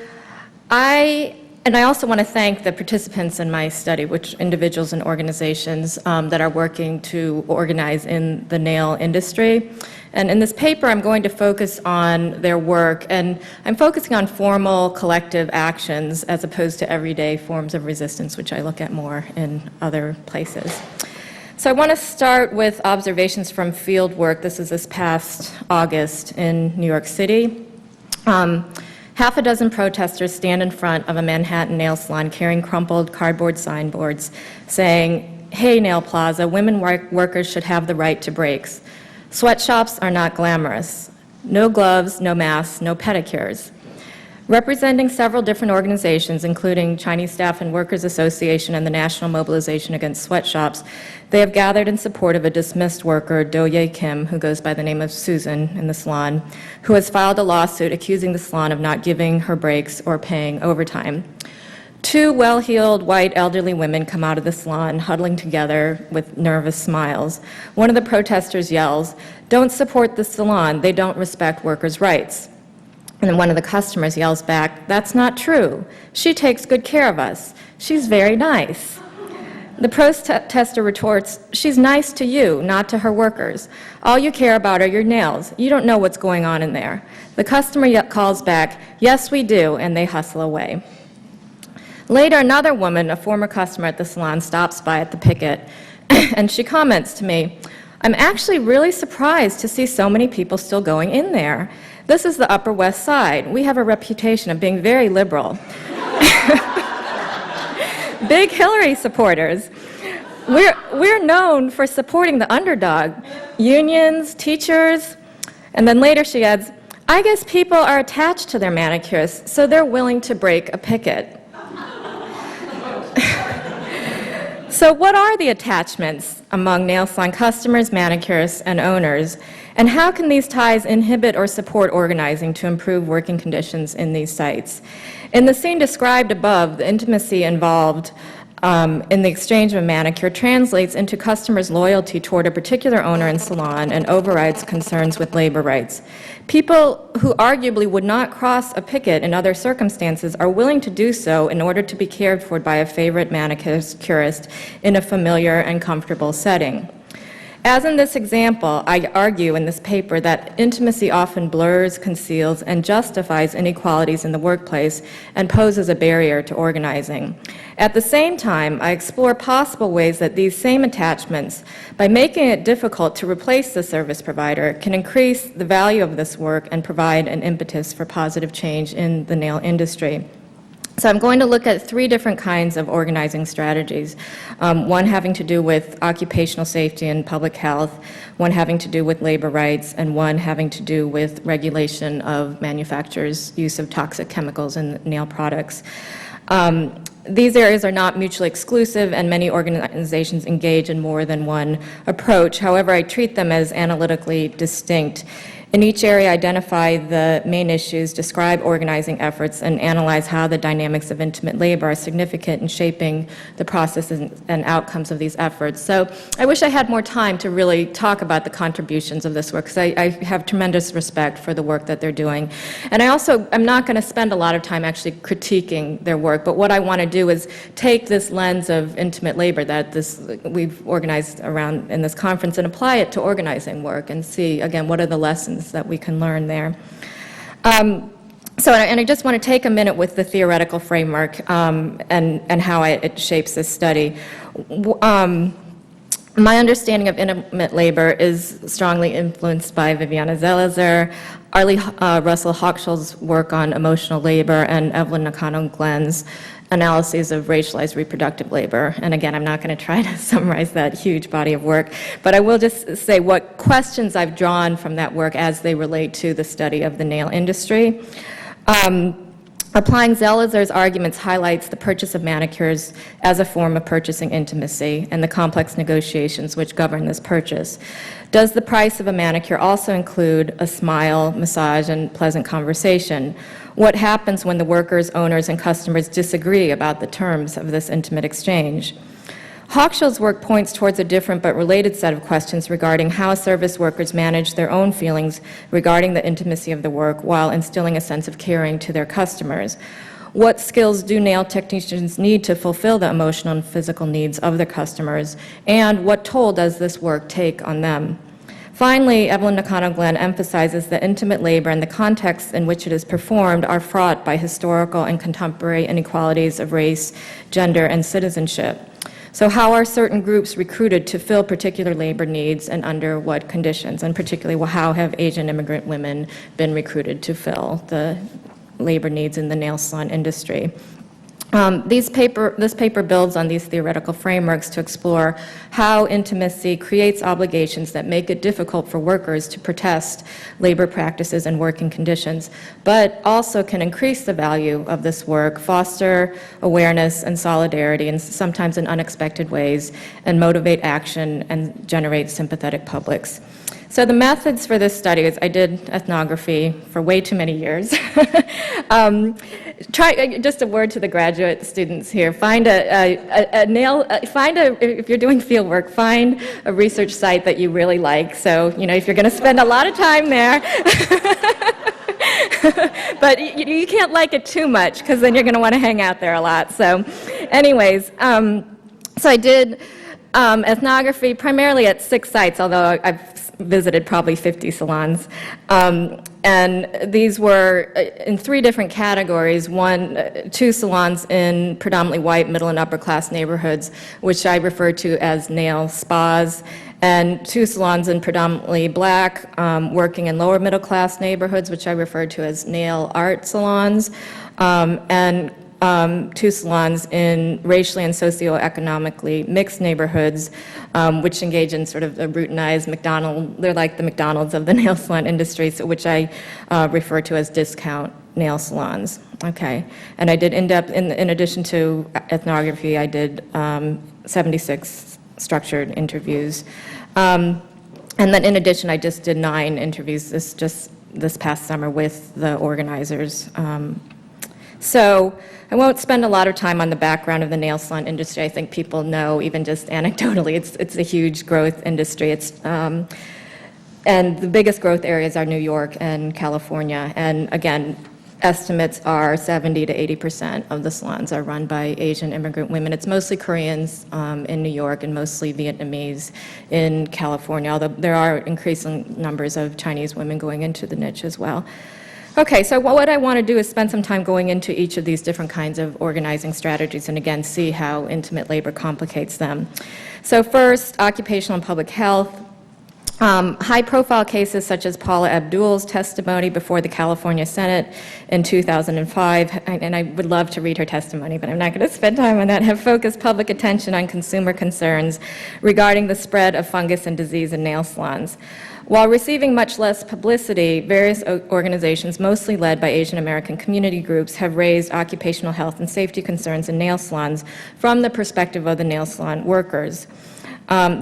I also want to thank the participants in my study, which individuals and organizations that are working to organize in the nail industry. And in this paper, I'm going to focus on their work, and I'm focusing on formal collective actions as opposed to everyday forms of resistance, which I look at more in other places. So I want to start with observations from field work. This is this past August in New York City. Half a dozen protesters stand in front of a Manhattan nail salon carrying crumpled cardboard signboards saying, "Hey, Nail Plaza, women workers should have the right to breaks. Sweatshops are not glamorous. No gloves, no masks, no pedicures." Representing several different organizations, including Chinese Staff and Workers Association and the National Mobilization Against Sweatshops, they have gathered in support of a dismissed worker, Do-Ye Kim, who goes by the name of Susan in the salon, who has filed a lawsuit accusing the salon of not giving her breaks or paying overtime. 2 well-heeled white elderly women come out of the salon, huddling together with nervous smiles. One of the protesters yells, "Don't support the salon, they don't respect workers' rights." And then one of the customers yells back, "That's not true. She takes good care of us. She's very nice." The protester retorts, "She's nice to you, not to her workers. All you care about are your nails. You don't know what's going on in there." The customer calls back, "Yes, we do," and they hustle away. Later, another woman, a former customer at the salon, stops by at the picket, and she comments to me, "I'm actually really surprised to see so many people still going in there. This is the Upper West Side. We have a reputation of being very liberal." Big Hillary supporters. We're known for supporting the underdog, unions, teachers. And then later she adds, "I guess people are attached to their manicurists, so they're willing to break a picket." So what are the attachments among nail salon customers, manicurists, and owners? And how can these ties inhibit or support organizing to improve working conditions in these sites? In the scene described above, the intimacy involved in the exchange of a manicure translates into customers' loyalty toward a particular owner and salon and overrides concerns with labor rights. People who arguably would not cross a picket in other circumstances are willing to do so in order to be cared for by a favorite manicurist in a familiar and comfortable setting. As in this example, I argue in this paper that intimacy often blurs, conceals, and justifies inequalities in the workplace and poses a barrier to organizing. At the same time, I explore possible ways that these same attachments, by making it difficult to replace the service provider, can increase the value of this work and provide an impetus for positive change in the nail industry. So I'm going to look at 3 different kinds of organizing strategies, one having to do with occupational safety and public health, one having to do with labor rights, and one having to do with regulation of manufacturers' use of toxic chemicals in nail products. These areas are not mutually exclusive, and many organizations engage in more than one approach. However, I treat them as analytically distinct. In each area, identify the main issues, describe organizing efforts, and analyze how the dynamics of intimate labor are significant in shaping the processes and outcomes of these efforts. So I wish I had more time to really talk about the contributions of this work, because I have tremendous respect for the work that they're doing. And I'm not going to spend a lot of time actually critiquing their work, but what I want to do is take this lens of intimate labor that we've organized around in this conference and apply it to organizing work and see, again, what are the lessons that we can learn there. And I just want to take a minute with the theoretical framework and how it shapes this study. My understanding of intimate labor is strongly influenced by Viviana Zelizer, Arlie Russell Hochschild's work on emotional labor, and Evelyn Nakano-Glenn's analyses of racialized reproductive labor. And again, I'm not going to try to summarize that huge body of work, but I will just say what questions I've drawn from that work as they relate to the study of the nail industry. Applying Zelizer's arguments highlights the purchase of manicures as a form of purchasing intimacy and the complex negotiations which govern this purchase. Does the price of a manicure also include a smile, massage, and pleasant conversation? What happens when the workers, owners, and customers disagree about the terms of this intimate exchange? Hochschild's work points towards a different but related set of questions regarding how service workers manage their own feelings regarding the intimacy of the work while instilling a sense of caring to their customers. What skills do nail technicians need to fulfill the emotional and physical needs of their customers, and what toll does this work take on them? Finally, Evelyn Nakano-Glenn emphasizes that intimate labor and the context in which it is performed are fraught by historical and contemporary inequalities of race, gender, and citizenship. So how are certain groups recruited to fill particular labor needs and under what conditions? And particularly, how have Asian immigrant women been recruited to fill the labor needs in the nail salon industry? This paper builds on these theoretical frameworks to explore how intimacy creates obligations that make it difficult for workers to protest labor practices and working conditions, but also can increase the value of this work, foster awareness and solidarity, and sometimes in unexpected ways, and motivate action and generate sympathetic publics. So the methods for this study is I did ethnography for way too many years. Just a word to the graduate students here. If you're doing field work, find a research site that you really like. So, if you're going to spend a lot of time there, But you can't like it too much, because then you're going to want to hang out there a lot. So anyways, so I did ethnography primarily at 6 sites, although I've visited probably 50 salons. And these were in 3 different categories. 2 salons in predominantly white, middle and upper class neighborhoods, which I refer to as nail spas, and 2 salons in predominantly black, working in lower middle class neighborhoods, which I refer to as nail art salons, and 2 salons in racially and socioeconomically mixed neighborhoods, which engage in sort of a routinized they're like the McDonald's of the nail salon industry, so which I refer to as discount nail salons. Okay, and I did in-depth, in addition to ethnography, I did 76 structured interviews. And then in addition, I just did 9 interviews this past summer with the organizers. So I won't spend a lot of time on the background of the nail salon industry. I think people know, even just anecdotally, it's a huge growth industry. And the biggest growth areas are New York and California. And again, estimates are 70 to 80% of the salons are run by Asian immigrant women. It's mostly Koreans in New York and mostly Vietnamese in California, although there are increasing numbers of Chinese women going into the niche as well. Okay, so what I want to do is spend some time going into each of these different kinds of organizing strategies and again see how intimate labor complicates them. So first, occupational and public health. High-profile cases such as Paula Abdul's testimony before the California Senate in 2005, and I would love to read her testimony, but I'm not going to spend time on that, have focused public attention on consumer concerns regarding the spread of fungus and disease in nail salons. While receiving much less publicity, various organizations, mostly led by Asian American community groups, have raised occupational health and safety concerns in nail salons from the perspective of the nail salon workers.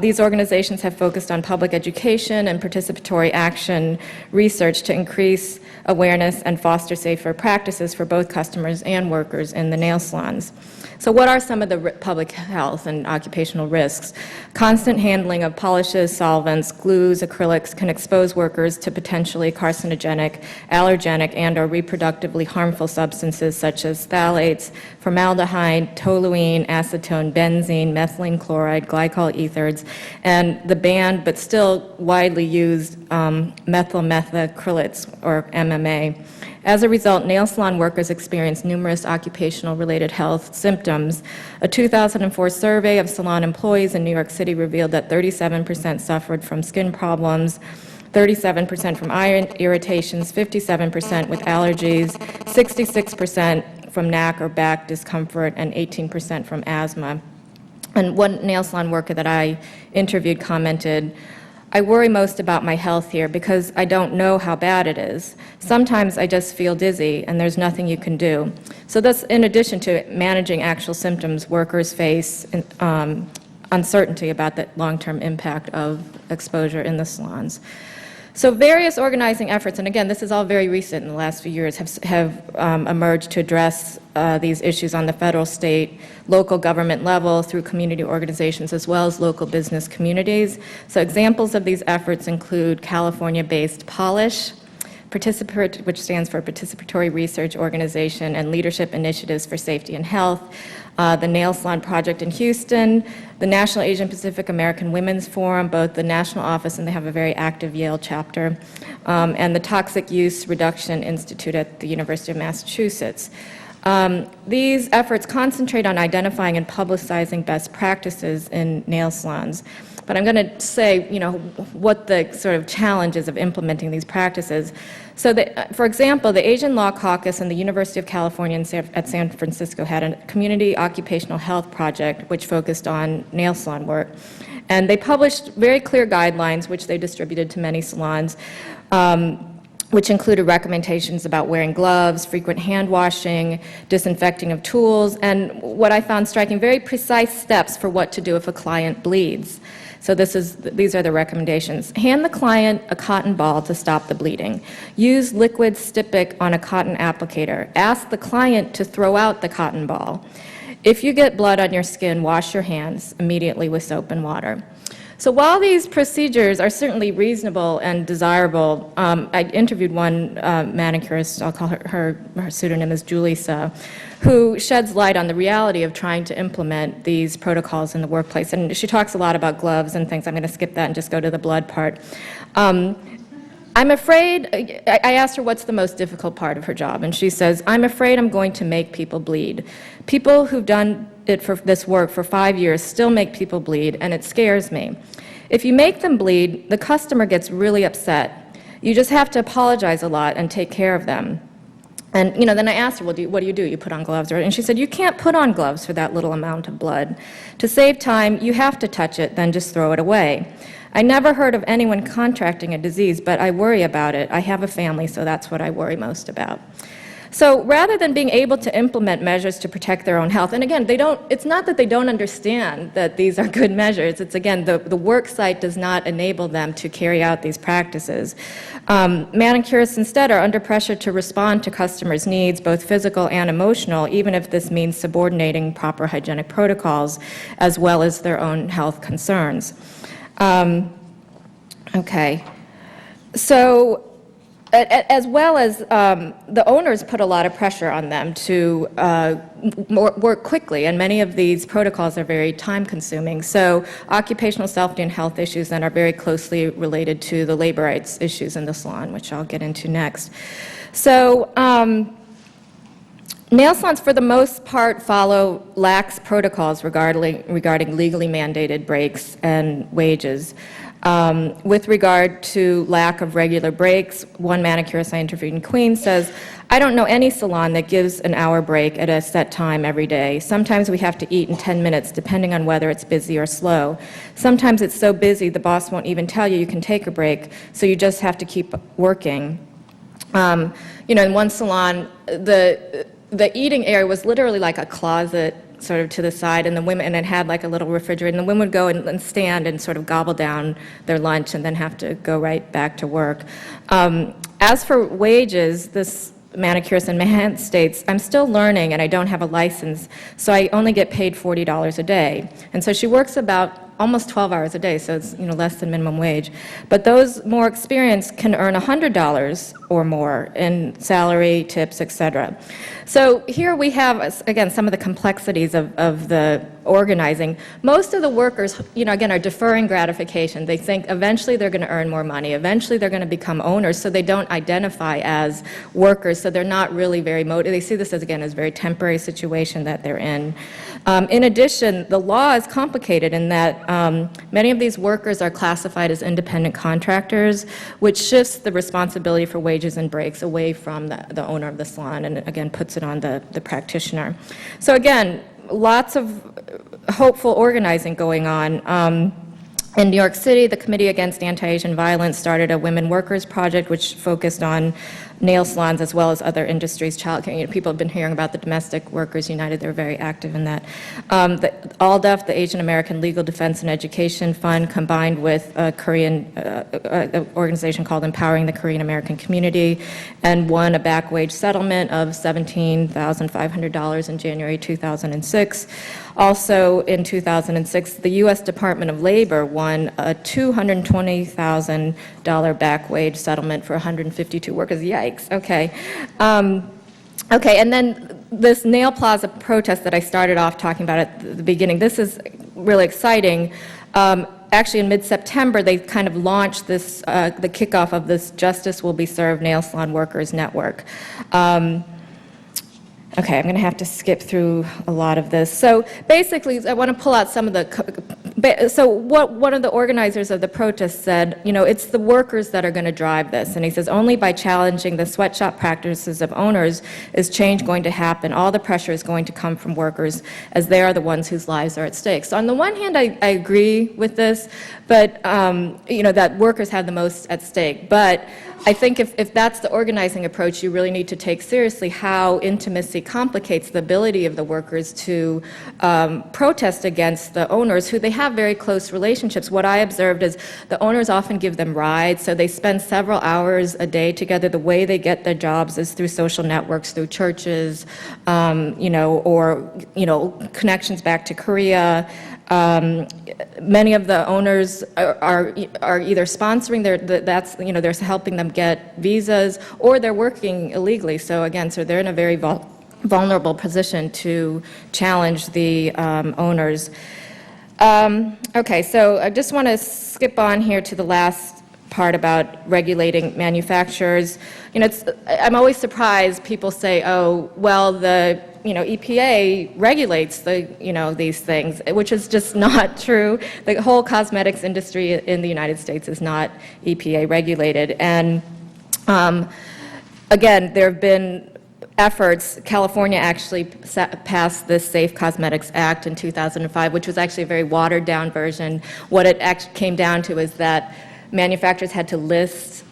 These organizations have focused on public education and participatory action research to increase awareness and foster safer practices for both customers and workers in the nail salons. So what are some of the public health and occupational risks? Constant handling of polishes, solvents, glues, acrylics can expose workers to potentially carcinogenic, allergenic, and or reproductively harmful substances such as phthalates, formaldehyde, toluene, acetone, benzene, methylene chloride, glycol ethers, and the banned but still widely used methyl methacrylates, or MMA. As a result, nail salon workers experience numerous occupational-related health symptoms. A 2004 survey of salon employees in New York City revealed that 37% suffered from skin problems, 37% from eye irritations, 57% with allergies, 66% from neck or back discomfort, and 18% from asthma. And one nail salon worker that I interviewed commented, "I worry most about my health here because I don't know how bad it is. Sometimes I just feel dizzy and there's nothing you can do." So this, in addition to managing actual symptoms, workers face uncertainty about the long-term impact of exposure in the salons. So various organizing efforts, and again, this is all very recent in the last few years, have emerged to address these issues on the federal, state, local government level through community organizations as well as local business communities. So examples of these efforts include California-based Polish, which stands for Participatory Research Organization and Leadership Initiatives for Safety and Health, the Nail Salon Project in Houston, the National Asian Pacific American Women's Forum, both the national office and they have a very active Yale chapter, and the Toxic Use Reduction Institute at the University of Massachusetts. These efforts concentrate on identifying and publicizing best practices in nail salons. But I'm going to say, what the sort of challenges of implementing these practices. So, for example, the Asian Law Caucus and the University of California at San Francisco had a community occupational health project which focused on nail salon work. And they published very clear guidelines, which they distributed to many salons, which included recommendations about wearing gloves, frequent hand washing, disinfecting of tools, and what I found striking, very precise steps for what to do if a client bleeds. So these are the recommendations. Hand the client a cotton ball to stop the bleeding. Use liquid Styptic on a cotton applicator. Ask the client to throw out the cotton ball. If you get blood on your skin, wash your hands immediately with soap and water. So while these procedures are certainly reasonable and desirable, I interviewed one manicurist, I'll call her pseudonym is Julissa, who sheds light on the reality of trying to implement these protocols in the workplace. And she talks a lot about gloves and things. I'm going to skip that and just go to the blood part. I'm afraid, I asked her what's the most difficult part of her job, and she says, I'm afraid I'm going to make people bleed. People who've done it for this work for 5 years still make people bleed, and it scares me. If you make them bleed, the customer gets really upset. You just have to apologize a lot and take care of them. And then I asked her, well, what do you do? You put on gloves, right? And she said, you can't put on gloves for that little amount of blood. To save time, you have to touch it, then just throw it away. I never heard of anyone contracting a disease, but I worry about it. I have a family, so that's what I worry most about. So rather than being able to implement measures to protect their own health, and again, it's not that they don't understand that these are good measures. It's, again, the work site does not enable them to carry out these practices. Manicurists instead are under pressure to respond to customers' needs, both physical and emotional, even if this means subordinating proper hygienic protocols as well as their own health concerns. Okay. So, as well as the owners put a lot of pressure on them to work quickly, and many of these protocols are very time-consuming. So occupational safety and health issues then are very closely related to the labor rights issues in the salon, which I'll get into next. So nail salons, for the most part, follow lax protocols regarding legally mandated breaks and wages. With regard to lack of regular breaks, one manicurist I interviewed in Queens says, I don't know any salon that gives an hour break at a set time every day. Sometimes we have to eat in 10 minutes, depending on whether it's busy or slow. Sometimes it's so busy the boss won't even tell you can take a break, so you just have to keep working. In one salon, the eating area was literally like a closet sort of to the side, and it had like a little refrigerator, and the women would go and stand and sort of gobble down their lunch and then have to go right back to work. As for wages, this manicurist in Manhattan states, I'm still learning and I don't have a license, so I only get paid $40 a day. And so she works about almost 12 hours a day, so it's less than minimum wage. But those more experienced can earn $100 or more in salary, tips, etc. So here we have, again, some of the complexities of the organizing. Most of the workers, again, are deferring gratification. They think eventually they're going to earn more money. Eventually they're going to become owners, so they don't identify as workers, so they're not really very motivated. They see this as, again, as a very temporary situation that they're in. In addition, the law is complicated in that many of these workers are classified as independent contractors, which shifts the responsibility for wages and breaks away from the owner of the salon, and again puts it on the practitioner. So again, lots of hopeful organizing going on. In New York City, the Committee Against Anti-Asian Violence started a Women Workers Project, which focused on nail salons as well as other industries, childcare. People have been hearing about the Domestic Workers United. They're very active in that. The ALDEF, the Asian American Legal Defense and Education Fund, combined with a Korean organization called Empowering the Korean American Community, and won a back wage settlement of $17,500 in January 2006. Also in 2006, the U.S. Department of Labor won a $220,000 back wage settlement for 152 workers. Yikes, okay. Okay, and then this nail plaza protest that I started off talking about at the beginning, this is really exciting. Actually, in mid-September, they kind of launched this, the kickoff of this Justice Will Be Served Nail Salon Workers Network. Okay, I'm going to have to skip through a lot of this. So basically, I want to pull out some of the, so what one of the organizers of the protest said, it's the workers that are going to drive this. And he says, only by challenging the sweatshop practices of owners is change going to happen. All the pressure is going to come from workers, as they are the ones whose lives are at stake. So on the one hand, I agree with this, but, that workers have the most at stake. But I think if that's the organizing approach, you really need to take seriously how intimacy complicates the ability of the workers to protest against the owners, who they have very close relationships. What I observed is the owners often give them rides, so they spend several hours a day together. The way they get their jobs is through social networks, through churches, or connections back to Korea. Many of the owners are either sponsoring they're helping them get visas, or they're working illegally. So again, they're in a very vulnerable position to challenge the owners. Okay, so I just want to skip on here to the last part about regulating manufacturers. I'm always surprised people say, oh, well, the EPA regulates these things, which is just not true. The whole cosmetics industry in the United States is not EPA regulated. And again, there have been efforts. California actually passed the Safe Cosmetics Act in 2005, which was actually a very watered down version. What it actually came down to is that manufacturers had to list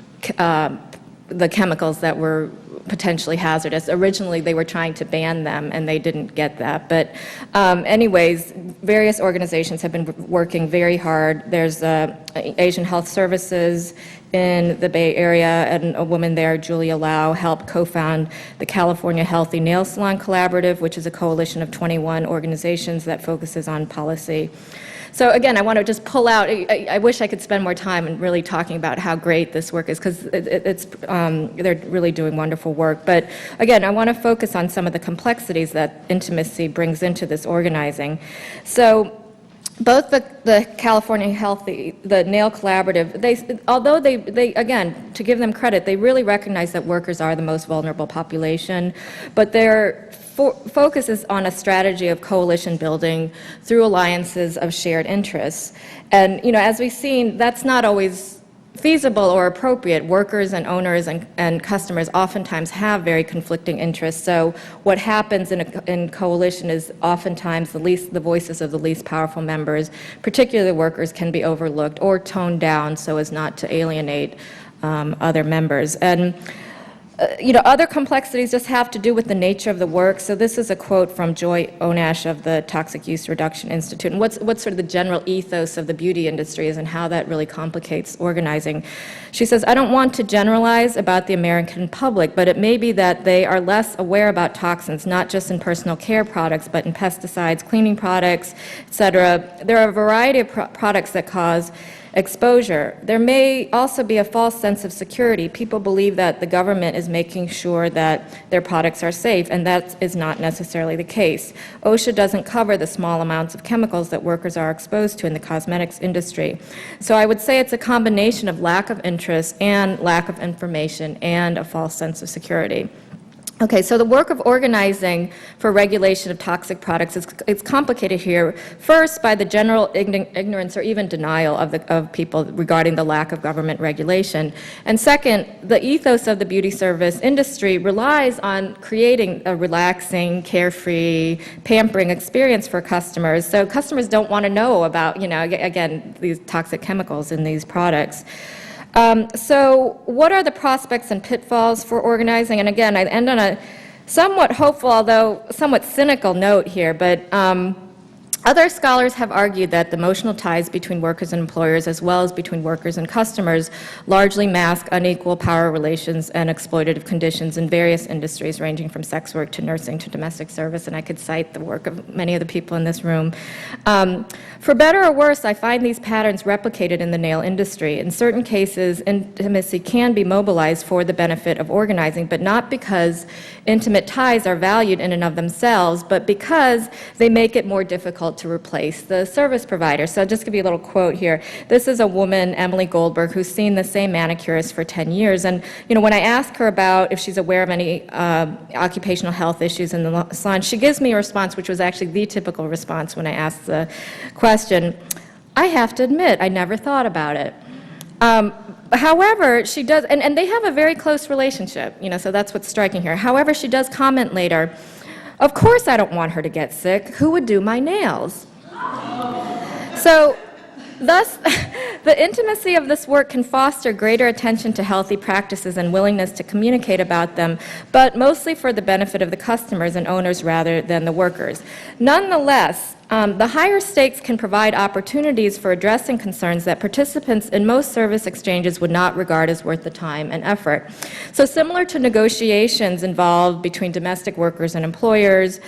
the chemicals that were potentially hazardous. Originally, they were trying to ban them, and they didn't get that. But anyways, various organizations have been working very hard. There's Asian Health Services in the Bay Area, and a woman there, Julia Lau, helped co-found the California Healthy Nail Salon Collaborative, which is a coalition of 21 organizations that focuses on policy. So again, I want to just pull out, I wish I could spend more time in really talking about how great this work is, because they're really doing wonderful work. But again, I want to focus on some of the complexities that intimacy brings into this organizing. So both the California the Nail Collaborative, although they, again, to give them credit, they really recognize that workers are the most vulnerable population, but their focus is on a strategy of coalition building through alliances of shared interests. And, as we've seen, that's not always feasible or appropriate. Workers and owners and customers oftentimes have very conflicting interests. So what happens in coalition is oftentimes the voices of the least powerful members, particularly workers, can be overlooked or toned down so as not to alienate other members. And other complexities just have to do with the nature of the work. So this is a quote from Joy Onash of the Toxic Use Reduction Institute, and what's sort of the general ethos of the beauty industry is and how that really complicates organizing. She says, I don't want to generalize about the American public, but it may be that they are less aware about toxins, not just in personal care products, but in pesticides, cleaning products, et cetera. There are a variety of products that cause exposure. There may also be a false sense of security. People believe that the government is making sure that their products are safe, and that is not necessarily the case. OSHA doesn't cover the small amounts of chemicals that workers are exposed to in the cosmetics industry. So I would say it's a combination of lack of interest and lack of information and a false sense of security. Okay, so the work of organizing for regulation of toxic products is complicated here, first by the general ignorance or even denial of people regarding the lack of government regulation. And second, the ethos of the beauty service industry relies on creating a relaxing, carefree, pampering experience for customers. So customers don't want to know about, again, these toxic chemicals in these products. So what are the prospects and pitfalls for organizing? And again, I end on a somewhat hopeful, although somewhat cynical note here, but other scholars have argued that the emotional ties between workers and employers, as well as between workers and customers, largely mask unequal power relations and exploitative conditions in various industries, ranging from sex work to nursing to domestic service, and I could cite the work of many of the people in this room. For better or worse, I find these patterns replicated in the nail industry. In certain cases, intimacy can be mobilized for the benefit of organizing, but not because intimate ties are valued in and of themselves, but because they make it more difficult to replace the service provider. So I'll just give you a little quote here. This is a woman, Emily Goldberg, who's seen the same manicurist for 10 years. And, when I ask her about if she's aware of any occupational health issues in the salon, she gives me a response which was actually the typical response when I asked the question. I have to admit, I never thought about it. However, she does, and they have a very close relationship, so that's what's striking here. However, she does comment later, of course I don't want her to get sick. Who would do my nails? So, thus, the intimacy of this work can foster greater attention to healthy practices and willingness to communicate about them, but mostly for the benefit of the customers and owners rather than the workers. Nonetheless, the higher stakes can provide opportunities for addressing concerns that participants in most service exchanges would not regard as worth the time and effort. So similar to negotiations involved between domestic workers and employers,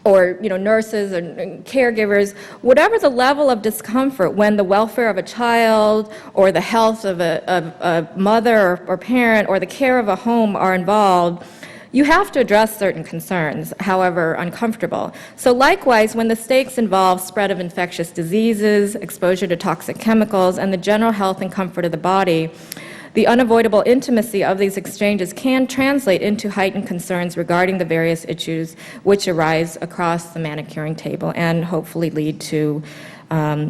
or nurses or caregivers, whatever the level of discomfort when the welfare of a child or the health of a mother or parent or the care of a home are involved, you have to address certain concerns, however uncomfortable. So likewise, when the stakes involve spread of infectious diseases, exposure to toxic chemicals, and the general health and comfort of the body, the unavoidable intimacy of these exchanges can translate into heightened concerns regarding the various issues which arise across the manicuring table and hopefully lead to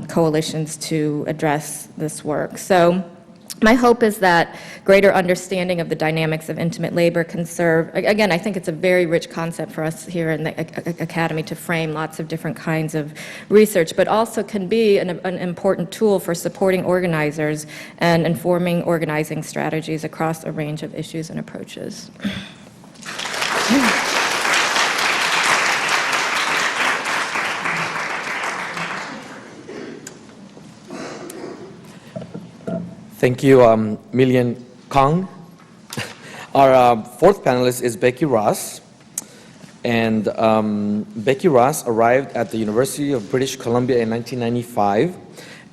coalitions to address this work. So my hope is that greater understanding of the dynamics of intimate labor can serve, again, I think it's a very rich concept for us here in the Academy to frame lots of different kinds of research, but also can be an important tool for supporting organizers and informing organizing strategies across a range of issues and approaches.
Thank you, Miyoung Kang. Our fourth panelist is Becky Ross. And Becky Ross arrived at the University of British Columbia in 1995,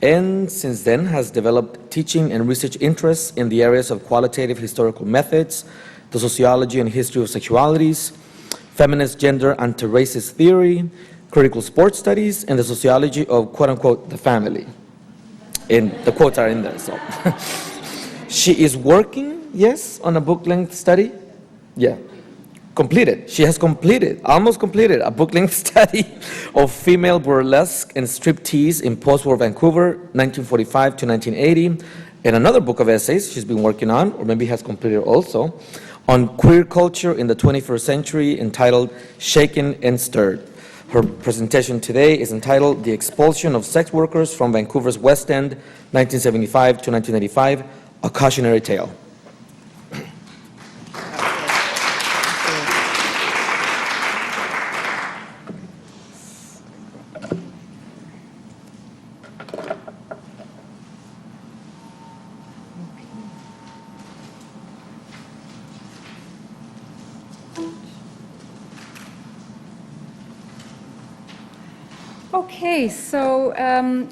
and since then has developed teaching and research interests in the areas of qualitative historical methods, the sociology and history of sexualities, feminist gender anti-racist theory, critical sports studies, and the sociology of quote-unquote the family. And the quotes are in there, so. She is working, yes, on a book-length study. Yeah, completed. She has completed, almost completed, a book-length study of female burlesque and striptease in post-war Vancouver, 1945 to 1980, and another book of essays she's been working on, or maybe has completed also, on queer culture in the 21st century, entitled Shaken and Stirred. Her presentation today is entitled The Expulsion of Sex Workers from Vancouver's West End, 1975 to 1985, A Cautionary Tale.
Okay, so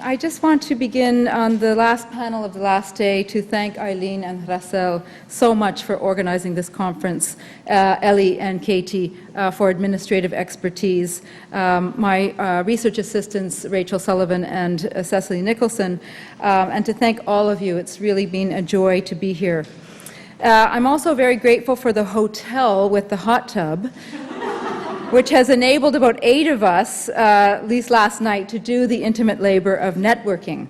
I just want to begin on the last panel of the last day to thank Eileen and Russell so much for organizing this conference, Ellie and Katie for administrative expertise, my research assistants Rachel Sullivan and Cecily Nicholson, and to thank all of you. It's really been a joy to be here. I'm also very grateful for the hotel with the hot tub, which has enabled about 8 of us, at least last night, to do the intimate labor of networking.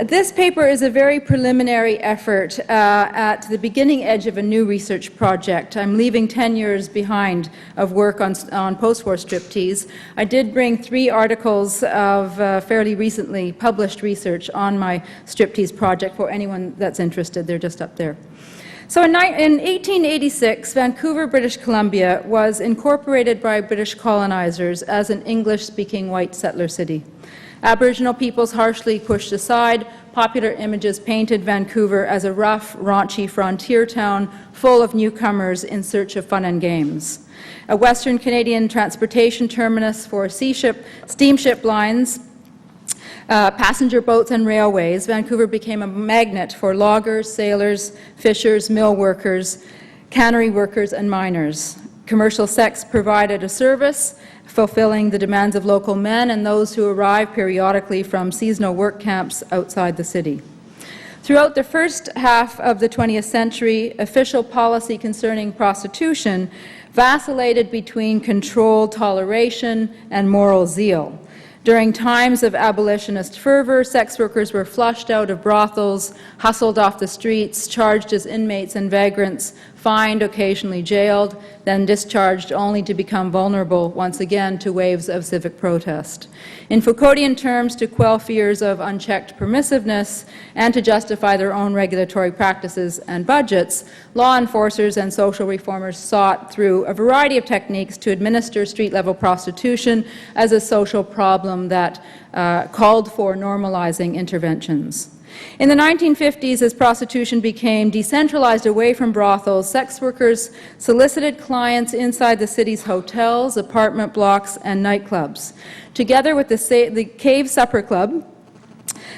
This paper is a very preliminary effort at the beginning edge of a new research project. I'm leaving 10 years behind of work on post-war striptease. I did bring 3 articles of fairly recently published research on my striptease project for anyone that's interested. They're just up there. So in 1886, Vancouver, British Columbia was incorporated by British colonizers as an English-speaking white settler city. Aboriginal peoples harshly pushed aside, popular images painted Vancouver as a rough, raunchy frontier town full of newcomers in search of fun and games. A Western Canadian transportation terminus for steamship lines, passenger boats and railways, Vancouver became a magnet for loggers, sailors, fishers, mill workers, cannery workers, and miners. Commercial sex provided a service, fulfilling the demands of local men and those who arrived periodically from seasonal work camps outside the city. Throughout the first half of the 20th century, official policy concerning prostitution vacillated between controlled toleration and moral zeal. During times of abolitionist fervor, sex workers were flushed out of brothels, hustled off the streets, charged as inmates and vagrants, fined, occasionally jailed, then discharged only to become vulnerable once again to waves of civic protest. In Foucauldian terms, to quell fears of unchecked permissiveness and to justify their own regulatory practices and budgets, law enforcers and social reformers sought through a variety of techniques to administer street-level prostitution as a social problem that called for normalizing interventions. In the 1950s, as prostitution became decentralized away from brothels, sex workers solicited clients inside the city's hotels, apartment blocks, and nightclubs. Together with the Cave Supper Club,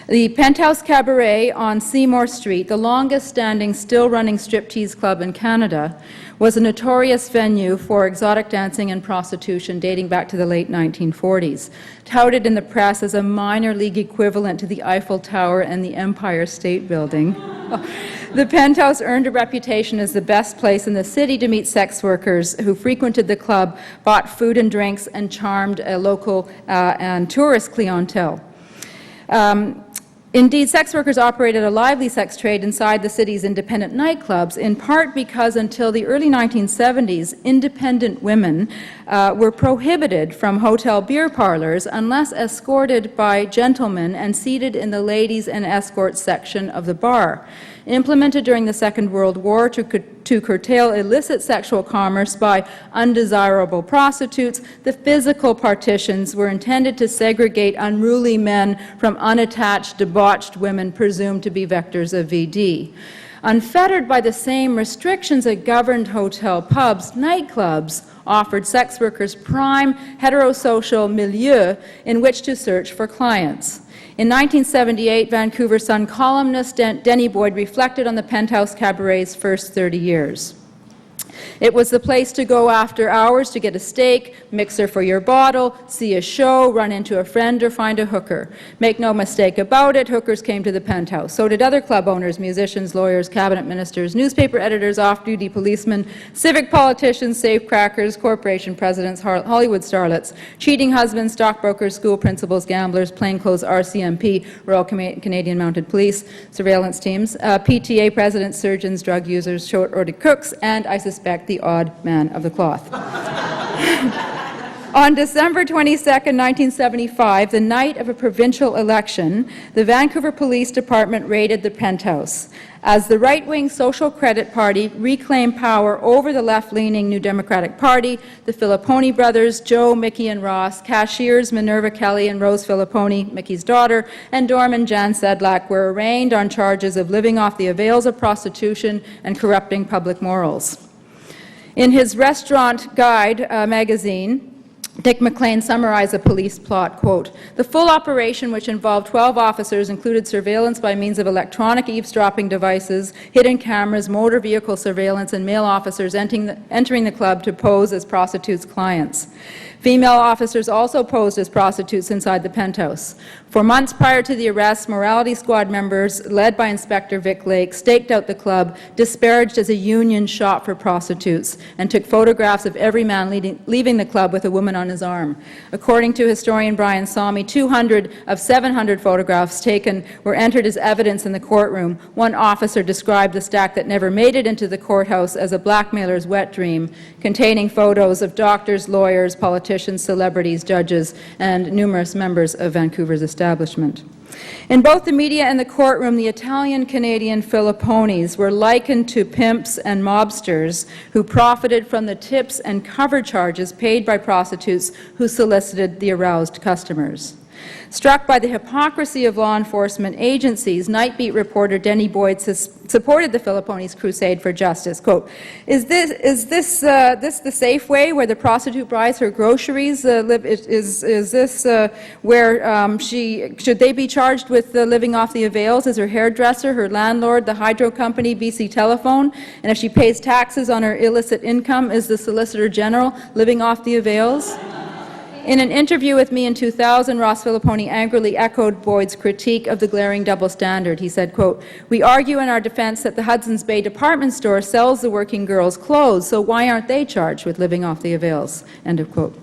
the Penthouse Cabaret on Seymour Street, the longest-standing, still-running striptease club in Canada, was a notorious venue for exotic dancing and prostitution dating back to the late 1940s, touted in the press as a minor league equivalent to the Eiffel Tower and the Empire State Building. The Penthouse earned a reputation as the best place in the city to meet sex workers who frequented the club, bought food and drinks, and charmed a local and tourist clientele. Indeed, sex workers operated a lively sex trade inside the city's independent nightclubs, in part because until the early 1970s, independent women were prohibited from hotel beer parlors unless escorted by gentlemen and seated in the ladies and escorts section of the bar. Implemented during the Second World War to curtail illicit sexual commerce by undesirable prostitutes, the physical partitions were intended to segregate unruly men from unattached, debauched women presumed to be vectors of VD. Unfettered by the same restrictions that governed hotel pubs, nightclubs offered sex workers prime heterosocial milieu in which to search for clients. In 1978, Vancouver Sun columnist Denny Boyd reflected on the Penthouse Cabaret's first 30 years. It was the place to go after hours to get a steak, mixer for your bottle, see a show, run into a friend, or find a hooker. Make no mistake about it, hookers came to the Penthouse. So did other club owners, musicians, lawyers, cabinet ministers, newspaper editors, off-duty policemen, civic politicians, safecrackers, corporation presidents, Hollywood starlets, cheating husbands, stockbrokers, school principals, gamblers, plainclothes RCMP, Royal Canadian Mounted Police, surveillance teams, PTA presidents, surgeons, drug users, short-ordered cooks, and I suspect the odd man of the cloth. On December 22, 1975, the night of a provincial election, the Vancouver Police Department raided the Penthouse. As the right-wing Social Credit Party reclaimed power over the left-leaning New Democratic Party, the Filipponi brothers, Joe, Mickey, and Ross, cashiers Minerva Kelly and Rose Filipponi, Mickey's daughter, and doorman Jan Sedlak were arraigned on charges of living off the avails of prostitution and corrupting public morals. In his Restaurant Guide magazine, Dick McLean summarized the police plot, quote, "The full operation, which involved 12 officers, included surveillance by means of electronic eavesdropping devices, hidden cameras, motor vehicle surveillance, and male officers entering the club to pose as prostitutes' clients. Female officers also posed as prostitutes inside the Penthouse. For months prior to the arrest, morality squad members, led by Inspector Vic Lake, staked out the club, disparaged as a union shop for prostitutes, and took photographs of every man leaving the club with a woman on his arm. According to historian Brian Salmi, 200 of 700 photographs taken were entered as evidence in the courtroom. One officer described the stack that never made it into the courthouse as a blackmailer's wet dream, containing photos of doctors, lawyers, politicians, celebrities, judges, and numerous members of Vancouver's establishment. In both the media and the courtroom, the Italian-Canadian Filipponis were likened to pimps and mobsters who profited from the tips and cover charges paid by prostitutes who solicited the aroused customers. Struck by the hypocrisy of law enforcement agencies, Nightbeat reporter Denny Boyd supported the Filipponis' crusade for justice. Quote, is this the safe way where the prostitute buys her groceries? Is this where should they be charged with living off the avails as her hairdresser, her landlord, the hydro company, BC Telephone? And if she pays taxes on her illicit income, is the Solicitor General living off the avails? In an interview with me in 2000, Ross Filipponi angrily echoed Boyd's critique of the glaring double standard. He said, quote, "We argue in our defense that the Hudson's Bay department store sells the working girls clothes, so why aren't they charged with living off the avails?" End of quote.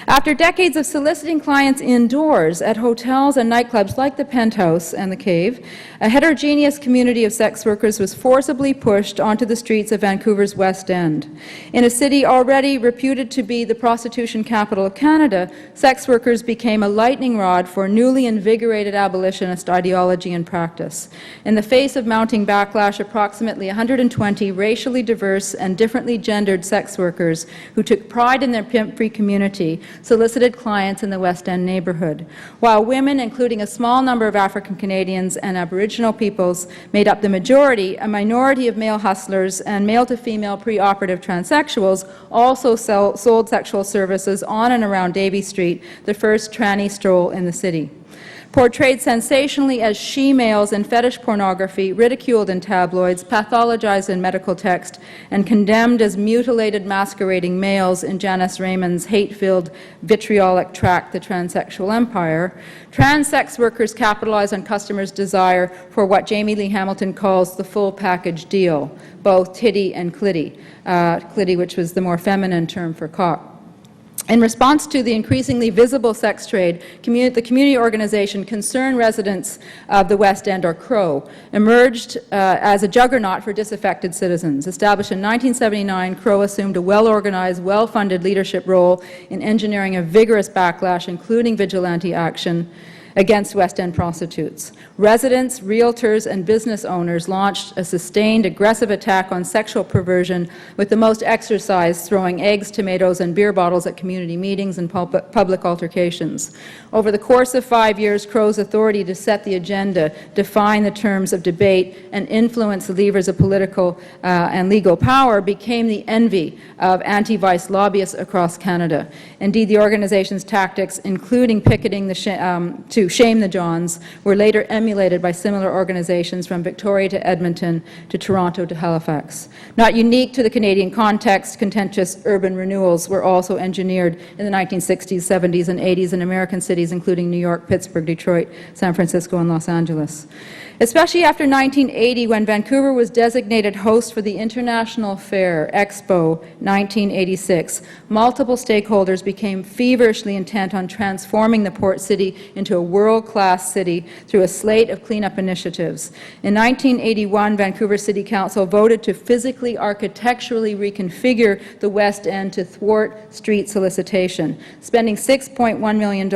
After decades of soliciting clients indoors at hotels and nightclubs like the Penthouse and the Cave, a heterogeneous community of sex workers was forcibly pushed onto the streets of Vancouver's West End. In a city already reputed to be the prostitution capital of Canada, sex workers became a lightning rod for newly invigorated abolitionist ideology and practice. In the face of mounting backlash, approximately 120 racially diverse and differently gendered sex workers who took pride in their pimp-free community community solicited clients in the West End neighborhood. While women, including a small number of African Canadians and Aboriginal peoples, made up the majority, a minority of male hustlers and male-to-female pre-operative transsexuals also sold sexual services on and around Davie Street, the first tranny stroll in the city. Portrayed sensationally as she-males in fetish pornography, ridiculed in tabloids, pathologized in medical text, and condemned as mutilated masquerading males in Janice Raymond's hate-filled vitriolic tract, The Transsexual Empire, trans sex workers capitalize on customers' desire for what Jamie Lee Hamilton calls the full package deal, both titty and clitty, clitty, which was the more feminine term for cock. In response to the increasingly visible sex trade, the community organization Concerned Residents of the West End, or CROW, emerged as a juggernaut for disaffected citizens. Established in 1979, CROW assumed a well-organized, well-funded leadership role in engineering a vigorous backlash, including vigilante action, against West End prostitutes. Residents, realtors, and business owners launched a sustained, aggressive attack on sexual perversion, with the most exercise throwing eggs, tomatoes, and beer bottles at community meetings and public altercations. Over the course of 5 years, CROW's authority to set the agenda, define the terms of debate, and influence the levers of political and legal power became the envy of anti-vice lobbyists across Canada. Indeed, the organization's tactics, including picketing to shame the Johns, were later emulated by similar organizations from Victoria to Edmonton to Toronto to Halifax. Not unique to the Canadian context, contentious urban renewals were also engineered in the 1960s, 70s, and 80s in American cities, including New York, Pittsburgh, Detroit, San Francisco, and Los Angeles. Especially after 1980, when Vancouver was designated host for the International Fair, Expo 1986, multiple stakeholders became feverishly intent on transforming the port city into a world-class city through a slate of cleanup initiatives. In 1981, Vancouver City Council voted to physically, architecturally reconfigure the West End to thwart street solicitation. Spending $6.1 million,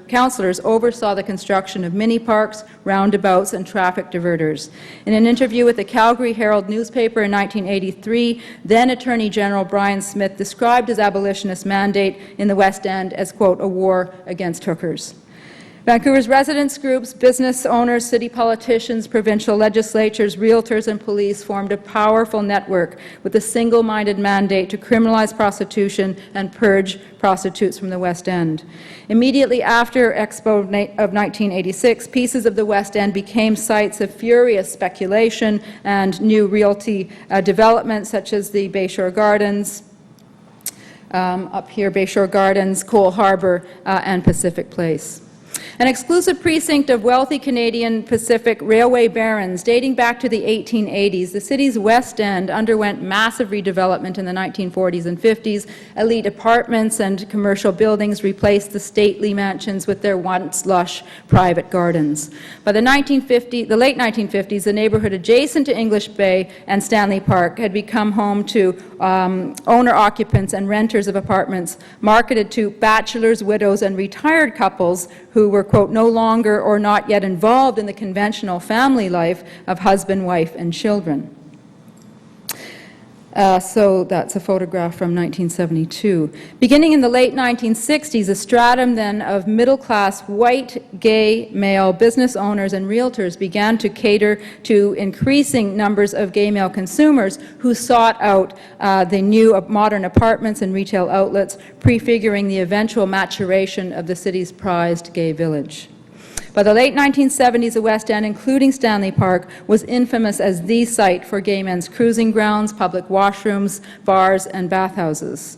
councillors oversaw the construction of mini parks, roundabouts, and traffic diverters. In an interview with the Calgary Herald newspaper in 1983, then Attorney General Brian Smith described his abolitionist mandate in the West End as, quote, a war against hookers. Vancouver's residents groups, business owners, city politicians, provincial legislatures, realtors, and police formed a powerful network with a single-minded mandate to criminalize prostitution and purge prostitutes from the West End. Immediately after Expo of 1986, pieces of the West End became sites of furious speculation and new realty developments, such as the Bayshore Gardens, up here, Bayshore Gardens, Cole Harbour, and Pacific Place. An exclusive precinct of wealthy Canadian Pacific Railway barons dating back to the 1880s, the city's West End underwent massive redevelopment in the 1940s and 50s. Elite apartments and commercial buildings replaced the stately mansions with their once lush private gardens. By the late 1950s, the neighborhood adjacent to English Bay and Stanley Park had become home to owner-occupants and renters of apartments marketed to bachelors, widows, and retired couples who were, quote, no longer or not yet involved in the conventional family life of husband, wife, and children. So that's a photograph from 1972. Beginning in the late 1960s, a stratum then of middle-class white gay male business owners and realtors began to cater to increasing numbers of gay male consumers who sought out the new modern apartments and retail outlets, prefiguring the eventual maturation of the city's prized gay village. By the late 1970s, the West End, including Stanley Park, was infamous as the site for gay men's cruising grounds, public washrooms, bars, and bathhouses.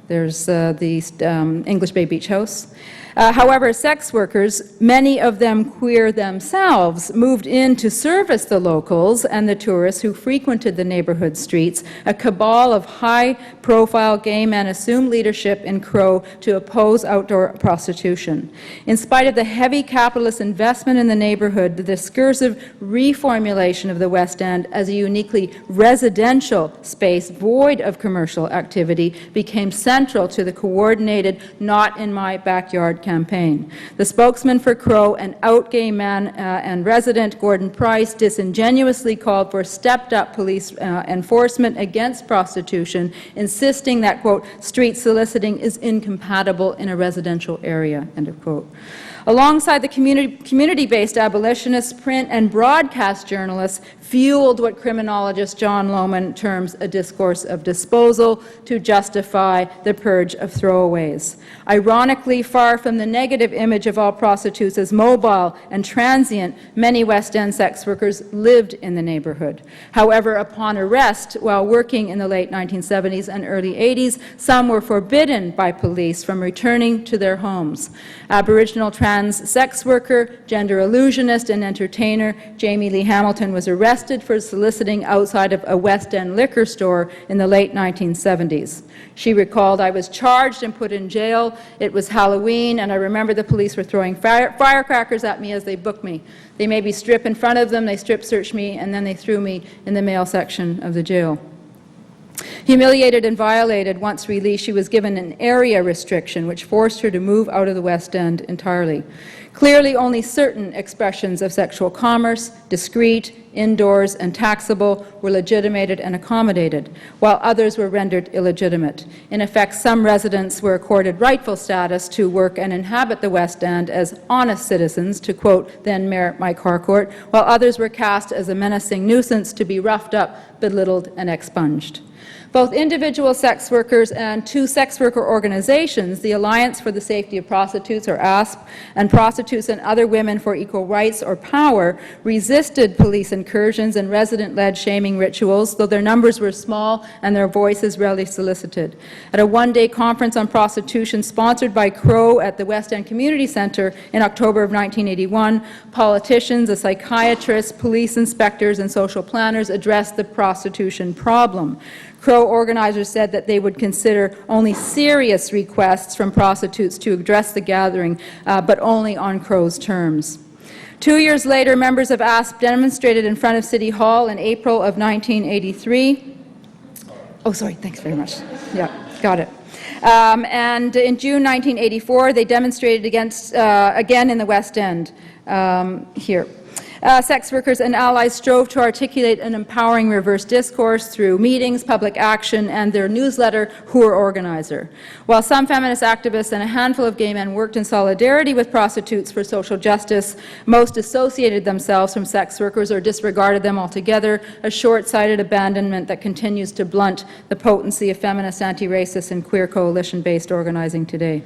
There's the English Bay Beach House. However, sex workers, many of them queer themselves, moved in to service the locals and the tourists who frequented the neighborhood streets. A cabal of high-profile gay men assumed leadership in CROW to oppose outdoor prostitution. In spite of the heavy capitalist investment in the neighborhood, the discursive reformulation of the West End as a uniquely residential space void of commercial activity became central central to the coordinated Not in My Backyard campaign. The spokesman for Crow, an out gay man and resident, Gordon Price, disingenuously called for stepped-up police enforcement against prostitution, insisting that, quote, street soliciting is incompatible in a residential area, end of quote. Alongside the community-based abolitionists, print and broadcast journalists fueled what criminologist John Lohman terms a discourse of disposal to justify the purge of throwaways. Ironically, far from the negative image of all prostitutes as mobile and transient, many West End sex workers lived in the neighborhood. However, upon arrest while working in the late 1970s and early 80s, some were forbidden by police from returning to their homes. Aboriginal trans sex worker, gender illusionist, and entertainer Jamie Lee Hamilton was arrested for soliciting outside of a West End liquor store in the late 1970s. She recalled, "I was charged and put in jail. It was Halloween, and I remember the police were throwing firecrackers at me as they booked me. They made me strip in front of them, they strip searched me, and then they threw me in the male section of the jail." Humiliated and violated, once released, she was given an area restriction which forced her to move out of the West End entirely. Clearly, only certain expressions of sexual commerce, discreet, indoors, and taxable, were legitimated and accommodated, while others were rendered illegitimate. In effect, some residents were accorded rightful status to work and inhabit the West End as honest citizens, to quote then Mayor Mike Harcourt, while others were cast as a menacing nuisance to be roughed up, belittled, and expunged. Both individual sex workers and two sex worker organizations, the Alliance for the Safety of Prostitutes, or ASP, and Prostitutes and Other Women for Equal Rights, or POWER, resisted police incursions and resident-led shaming rituals, though their numbers were small and their voices rarely solicited. At a one-day conference on prostitution sponsored by Crow at the West End Community Centre in October of 1981, politicians, a psychiatrist, police inspectors, and social planners addressed the prostitution problem. Crow organizers said that they would consider only serious requests from prostitutes to address the gathering, but only on Crow's terms. 2 years later, members of ASP demonstrated in front of City Hall in April of 1983. Oh, sorry, thanks very much. Yeah, got it. And in June 1984, they demonstrated against, again in the West End, here. Sex workers and allies strove to articulate an empowering reverse discourse through meetings, public action, and their newsletter, Who're Organizer. While some feminist activists and a handful of gay men worked in solidarity with prostitutes for social justice, most dissociated themselves from sex workers or disregarded them altogether, a short-sighted abandonment that continues to blunt the potency of feminist, anti-racist, and queer coalition-based organizing today.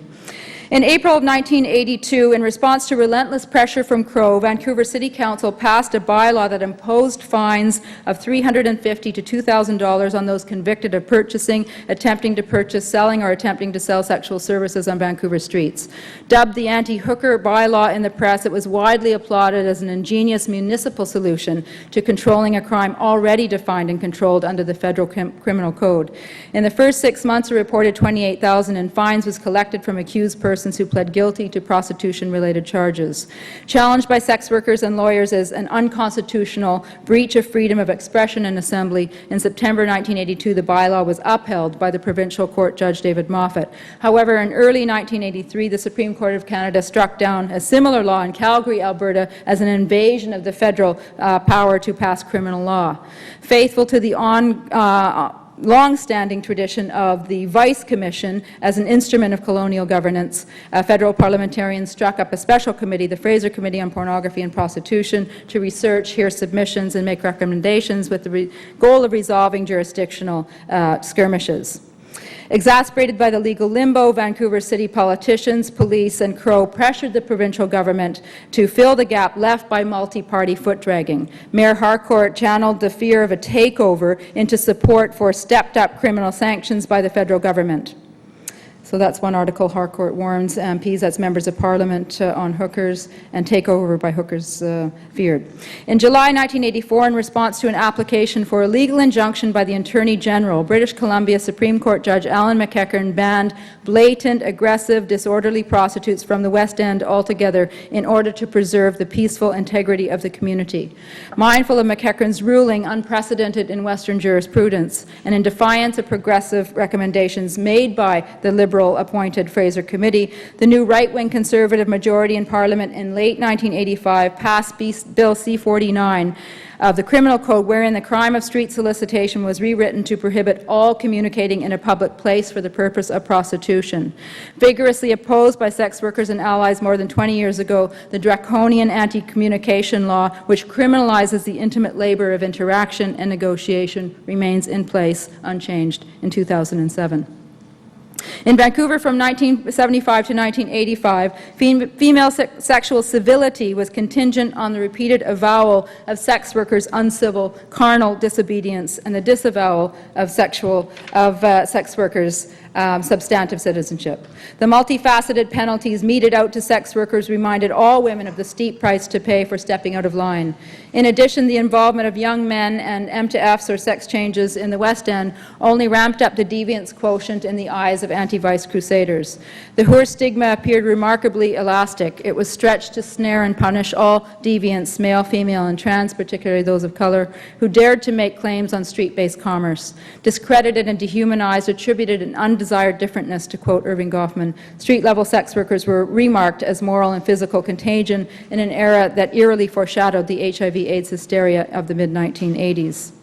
In April of 1982, in response to relentless pressure from Crow, Vancouver City Council passed a bylaw that imposed fines of $350 to $2,000 on those convicted of purchasing, attempting to purchase, selling, or attempting to sell sexual services on Vancouver streets. Dubbed the anti-hooker bylaw in the press, it was widely applauded as an ingenious municipal solution to controlling a crime already defined and controlled under the federal criminal code. In the first 6 months, a reported $28,000 in fines was collected from accused persons who pled guilty to prostitution-related charges. Challenged by sex workers and lawyers as an unconstitutional breach of freedom of expression and assembly, in September 1982, the bylaw was upheld by the provincial court judge David Moffat. However, in early 1983, the Supreme Court of Canada struck down a similar law in Calgary, Alberta, as an invasion of the federal power to pass criminal law. Faithful to the long-standing tradition of the Vice Commission as an instrument of colonial governance, federal parliamentarians struck up a special committee, the Fraser Committee on Pornography and Prostitution, to research, hear submissions, and make recommendations with the goal of resolving jurisdictional skirmishes. Exasperated by the legal limbo, Vancouver City politicians, police, and Crow pressured the provincial government to fill the gap left by multi-party foot-dragging. Mayor Harcourt channeled the fear of a takeover into support for stepped-up criminal sanctions by the federal government. So that's one article. Harcourt warns MPs, that's members of Parliament, on hookers, and takeover by hookers feared. In July 1984, in response to an application for a legal injunction by the Attorney General, British Columbia Supreme Court Judge Alan McEachern banned blatant, aggressive, disorderly prostitutes from the West End altogether in order to preserve the peaceful integrity of the community. Mindful of McEachern's ruling, unprecedented in Western jurisprudence, and in defiance of progressive recommendations made by the Liberal-appointed Fraser Committee, the new right-wing Conservative majority in Parliament in late 1985 passed Bill C-49 of the Criminal Code, wherein the crime of street solicitation was rewritten to prohibit all communicating in a public place for the purpose of prostitution. Vigorously opposed by sex workers and allies more than 20 years ago, the draconian anti-communication law, which criminalizes the intimate labor of interaction and negotiation, remains in place unchanged in 2007. In Vancouver from 1975 to 1985, female sexual civility was contingent on the repeated avowal of sex workers' uncivil, carnal disobedience and the disavowal of sex workers' substantive citizenship. The multifaceted penalties meted out to sex workers reminded all women of the steep price to pay for stepping out of line. In addition, the involvement of young men and M2Fs, or sex changes, in the West End only ramped up the deviance quotient in the eyes of anti-vice crusaders. The Hoare stigma appeared remarkably elastic. It was stretched to snare and punish all deviants, male, female, and trans, particularly those of color, who dared to make claims on street-based commerce. Discredited and dehumanized, attributed an undesired differentness, to quote Irving Goffman, street-level sex workers were remarked as moral and physical contagion in an era that eerily foreshadowed the HIV/AIDS hysteria of the mid-1980s.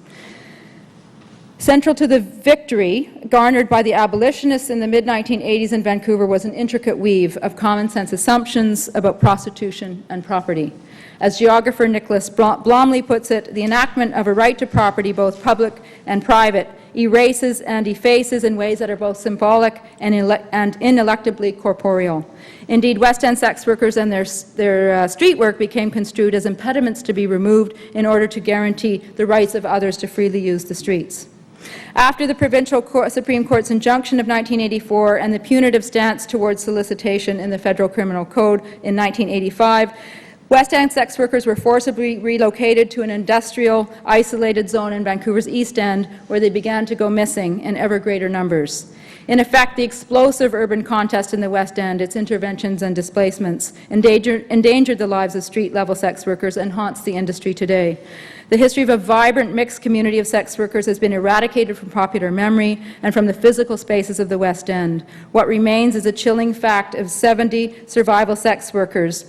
Central to the victory garnered by the abolitionists in the mid-1980s in Vancouver was an intricate weave of common-sense assumptions about prostitution and property. As geographer Nicholas Blomley puts it, the enactment of a right to property, both public and private, erases and effaces in ways that are both symbolic and ineluctably corporeal. Indeed, West End sex workers and their street work became construed as impediments to be removed in order to guarantee the rights of others to freely use the streets. After the Provincial Supreme Court's injunction of 1984 and the punitive stance towards solicitation in the Federal Criminal Code in 1985, West End sex workers were forcibly relocated to an industrial, isolated zone in Vancouver's East End, where they began to go missing in ever greater numbers. In effect, the explosive urban contest in the West End, its interventions and displacements, endangered the lives of street-level sex workers and haunts the industry today. The history of a vibrant mixed community of sex workers has been eradicated from popular memory and from the physical spaces of the West End. What remains is a chilling fact of 70 survival sex workers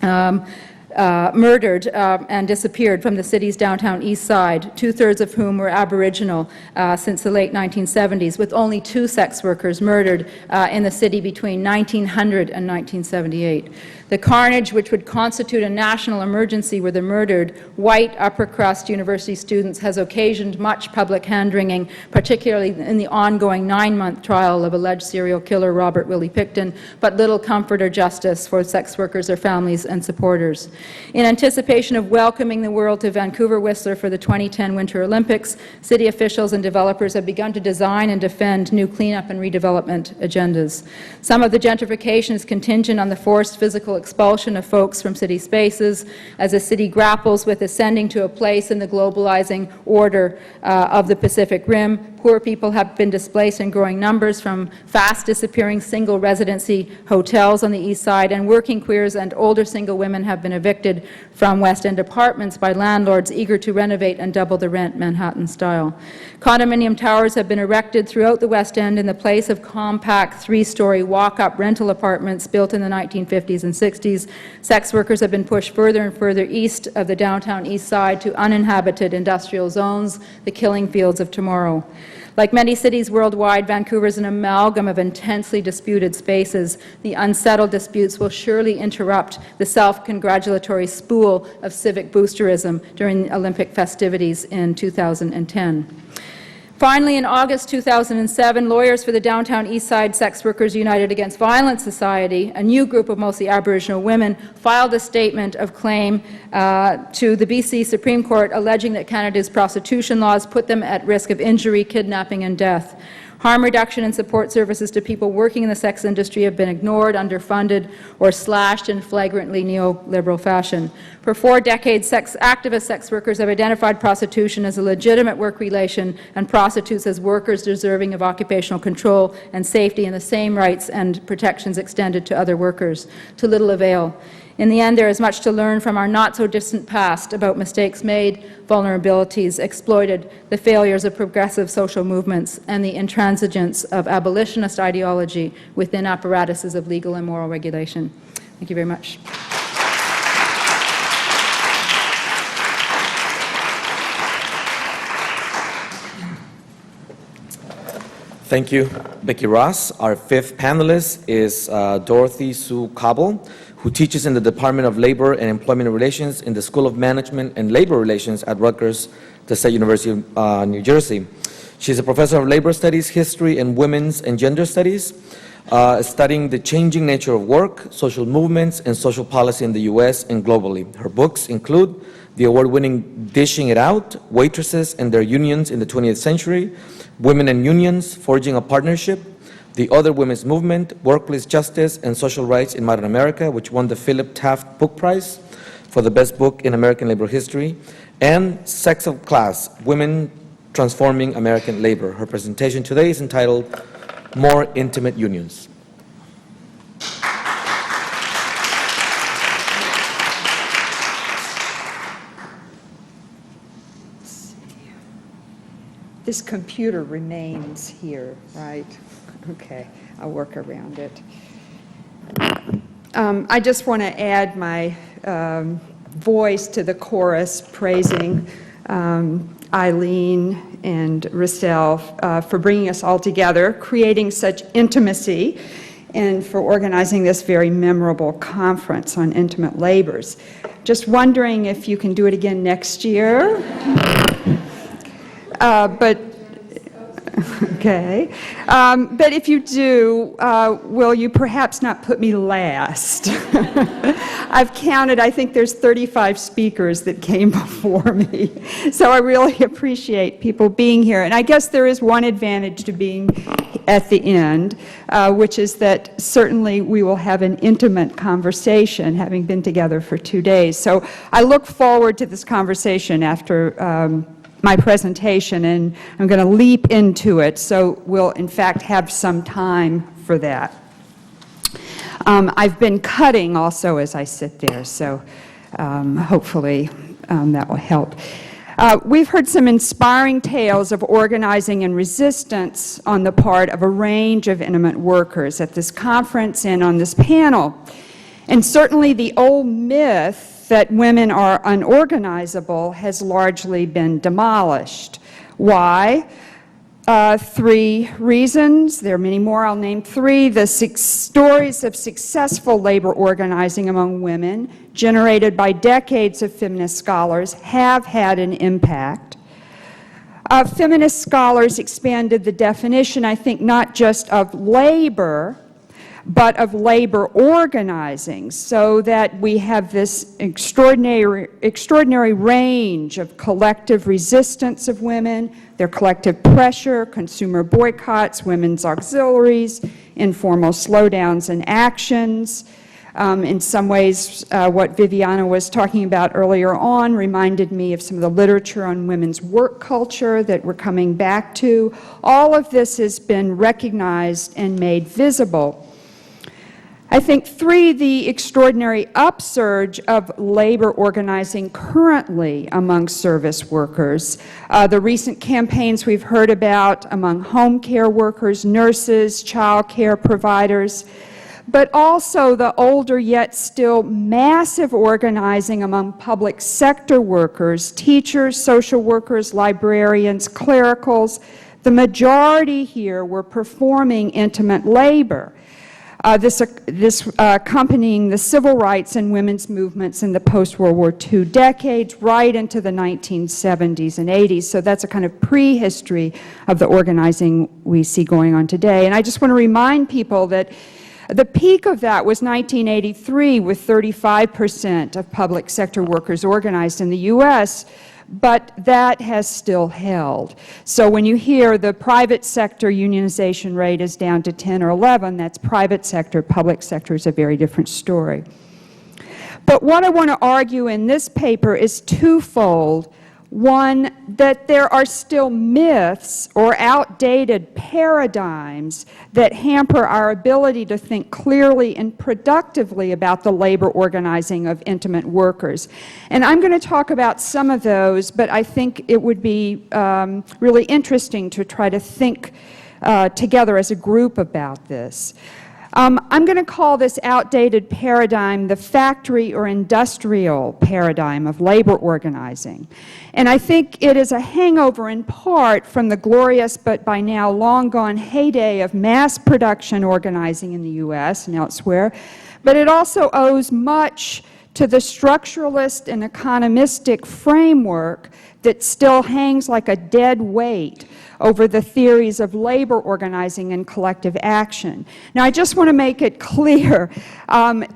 murdered and disappeared from the city's downtown east side, two-thirds of whom were Aboriginal since the late 1970s, with only 2 sex workers murdered in the city between 1900 and 1978. The carnage, which would constitute a national emergency where the murdered white upper-crust university students, has occasioned much public hand-wringing, particularly in the ongoing 9-month trial of alleged serial killer Robert Willie Pickton, but little comfort or justice for sex workers, their families, and supporters. In anticipation of welcoming the world to Vancouver Whistler for the 2010 Winter Olympics, city officials and developers have begun to design and defend new cleanup and redevelopment agendas. Some of the gentrification is contingent on the forced physical expulsion of folks from city spaces as the city grapples with ascending to a place in the globalizing order of the Pacific Rim. Poor people have been displaced in growing numbers from fast disappearing single residency hotels on the east side, and working queers and older single women have been evicted from West End apartments by landlords eager to renovate and double the rent Manhattan style. Condominium towers have been erected throughout the West End in the place of compact 3-story walk-up rental apartments built in the 1950s and 60s. Sex workers have been pushed further and further east of the downtown east side to uninhabited industrial zones, the killing fields of tomorrow. Like many cities worldwide, Vancouver is an amalgam of intensely disputed spaces. The unsettled disputes will surely interrupt the self-congratulatory spool of civic boosterism during the Olympic festivities in 2010. Finally, in August 2007, lawyers for the Downtown East Side Sex Workers United Against Violence Society, a new group of mostly Aboriginal women, filed a statement of claim to the BC Supreme Court alleging that Canada's prostitution laws put them at risk of injury, kidnapping, and death. Harm reduction and support services to people working in the sex industry have been ignored, underfunded, or slashed in flagrantly neoliberal fashion. For 4 decades, activist sex workers have identified prostitution as a legitimate work relation and prostitutes as workers deserving of occupational control and safety and the same rights and protections extended to other workers, to little avail. In the end, there is much to learn from our not-so-distant past about mistakes made, vulnerabilities exploited, the failures of progressive social movements, and the intransigence of abolitionist ideology within apparatuses of legal and moral regulation. Thank you very much.
Thank you, Becky Ross. Our 5th panelist is Dorothy Sue Cobble, who teaches in the Department of Labor and Employment Relations in the School of Management and Labor Relations at Rutgers, the State University of New Jersey. She's a professor of labor studies, history, and women's and gender studies, studying the changing nature of work, social movements, and social policy in the U.S. and globally. Her books include the award-winning Dishing It Out, Waitresses and Their Unions in the 20th Century, Women and Unions, Forging a Partnership, The Other Women's Movement, Workplace Justice and Social Rights in Modern America, which won the Philip Taft Book Prize for the best book in American labor history, and Sex of Class, Women Transforming American Labor. Her presentation today is entitled More Intimate Unions.
This computer remains here, right? Okay, I'll work around it. I just want to add my voice to the chorus praising Eileen and Rissel for bringing us all together, creating such intimacy, and for organizing this very memorable conference on intimate labors. Just wondering if you can do it again next year. Okay. But if you do, will you perhaps not put me last? I've counted, I think there's 35 speakers that came before me. So I really appreciate people being here. And I guess there is one advantage to being at the end, which is that certainly we will have an intimate conversation, having been together for 2 days. So I look forward to this conversation after my presentation, and I'm going to leap into it, so we'll in fact have some time for that. I've been cutting also as I sit there, so hopefully that will help. We've heard some inspiring tales of organizing and resistance on the part of a range of intimate workers at this conference and on this panel. And certainly the old myth that women are unorganizable has largely been demolished. Why? 3 reasons. There are many more. I'll name 3. The 6 stories of successful labor organizing among women, generated by decades of feminist scholars, have had an impact. Feminist scholars expanded the definition, I think, not just of labor, but of labor organizing, so that we have this extraordinary range of collective resistance of women, their collective pressure, consumer boycotts, women's auxiliaries, informal slowdowns and actions. In some ways, what Viviana was talking about earlier on reminded me of some of the literature on women's work culture that we're coming back to. All of this has been recognized and made visible. I think 3, the extraordinary upsurge of labor organizing currently among service workers. The recent campaigns we've heard about among home care workers, nurses, child care providers, but also the older yet still massive organizing among public sector workers, teachers, social workers, librarians, clericals. The majority here were performing intimate labor. This accompanying the civil rights and women's movements in the post-World War II decades, right into the 1970s and 80s. So that's a kind of prehistory of the organizing we see going on today. And I just want to remind people that the peak of that was 1983, with 35% of public sector workers organized in the U.S., but that has still held. So when you hear the private sector unionization rate is down to 10 or 11, that's private sector. Public sector is a very different story. But what I want to argue in this paper is twofold. One, that there are still myths or outdated paradigms that hamper our ability to think clearly and productively about the labor organizing of intimate workers. And I'm going to talk about some of those, but I think it would be really interesting to try to think together as a group about this. I'm going to call this outdated paradigm the factory or industrial paradigm of labor organizing. And I think it is a hangover in part from the glorious but by now long gone heyday of mass production organizing in the U.S. and elsewhere, but it also owes much to the structuralist and economistic framework that still hangs like a dead weight over the theories of labor organizing and collective action. Now, I just want to make it clear,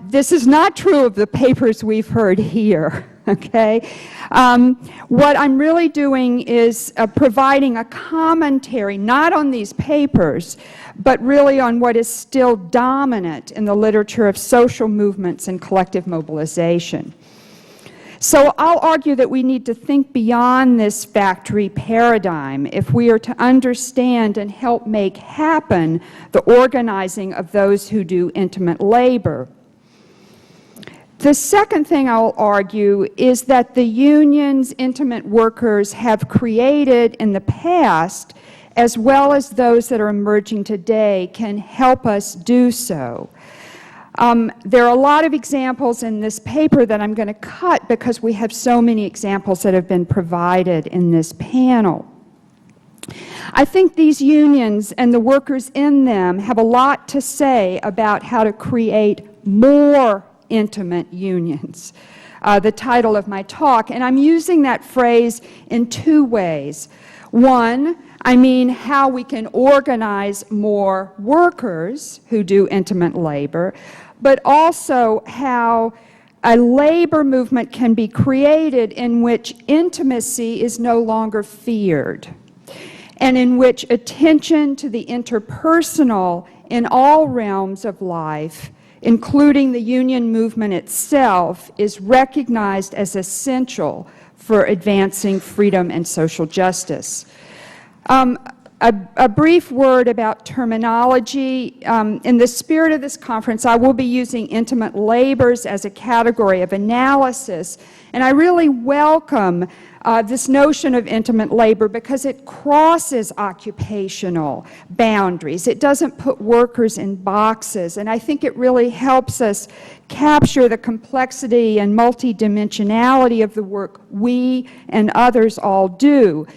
this is not true of the papers we've heard here, okay? What I'm really doing is providing a commentary, not on these papers, but really on what is still dominant in the literature of social movements and collective mobilization. So I'll argue that we need to think beyond this factory paradigm if we are to understand and help make happen the organizing of those who do intimate labor. The second thing I'll argue is that the unions intimate workers have created in the past, as well as those that are emerging today, can help us do so. There are a lot of examples in this paper that I'm going to cut because we have so many examples that have been provided in this panel. I think these unions and the workers in them have a lot to say about how to create more intimate unions, the title of my talk. And I'm using that phrase in two ways. One, I mean how we can organize more workers who do intimate labor, but also how a labor movement can be created in which intimacy is no longer feared, and in which attention to the interpersonal in all realms of life, including the union movement itself, is recognized as essential for advancing freedom and social justice. A brief word about terminology. In the spirit of this conference, I will be using intimate labors as a category of analysis, and I really welcome this notion of intimate labor because it crosses occupational boundaries. It doesn't put workers in boxes, and I think it really helps us capture the complexity and multidimensionality of the work we and others all do.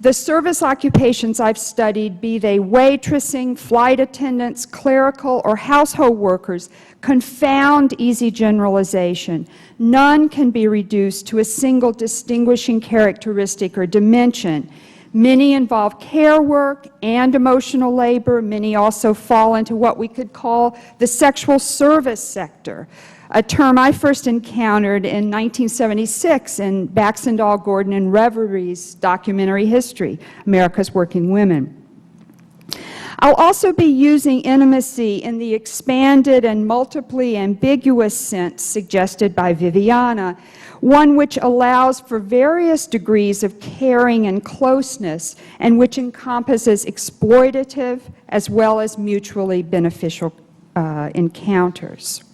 The service occupations I've studied, be they waitressing, flight attendants, clerical, or household workers, confound easy generalization. None can be reduced to a single distinguishing characteristic or dimension. Many involve care work and emotional labor. Many also fall into what we could call the sexual service sector, a term I first encountered in 1976 in Baxendall, Gordon, and Revery's documentary history, America's Working Women. I'll also be using intimacy in the expanded and multiply ambiguous sense suggested by Viviana, one which allows for various degrees of caring and closeness, and which encompasses exploitative as well as mutually beneficial encounters.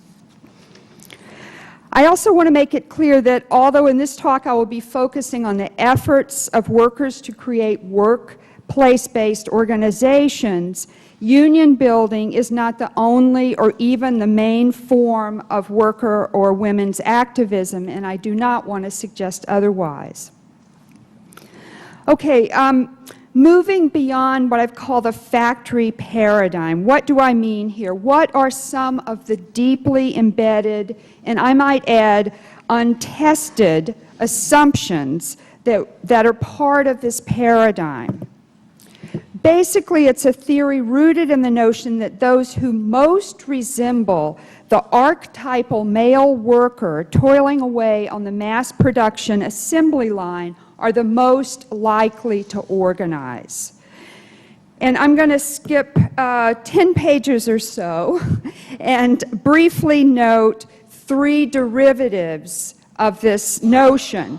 I also want to make it clear that although in this talk I will be focusing on the efforts of workers to create workplace-based organizations, union building is not the only or even the main form of worker or women's activism, and I do not want to suggest otherwise. Okay, moving beyond what I've called the factory paradigm, what do I mean here? What are some of the deeply embedded, and I might add, untested assumptions that are part of this paradigm? Basically, it's a theory rooted in the notion that those who most resemble the archetypal male worker toiling away on the mass production assembly line are the most likely to organize. And I'm going to skip 10 pages or so and briefly note 3 derivatives of this notion.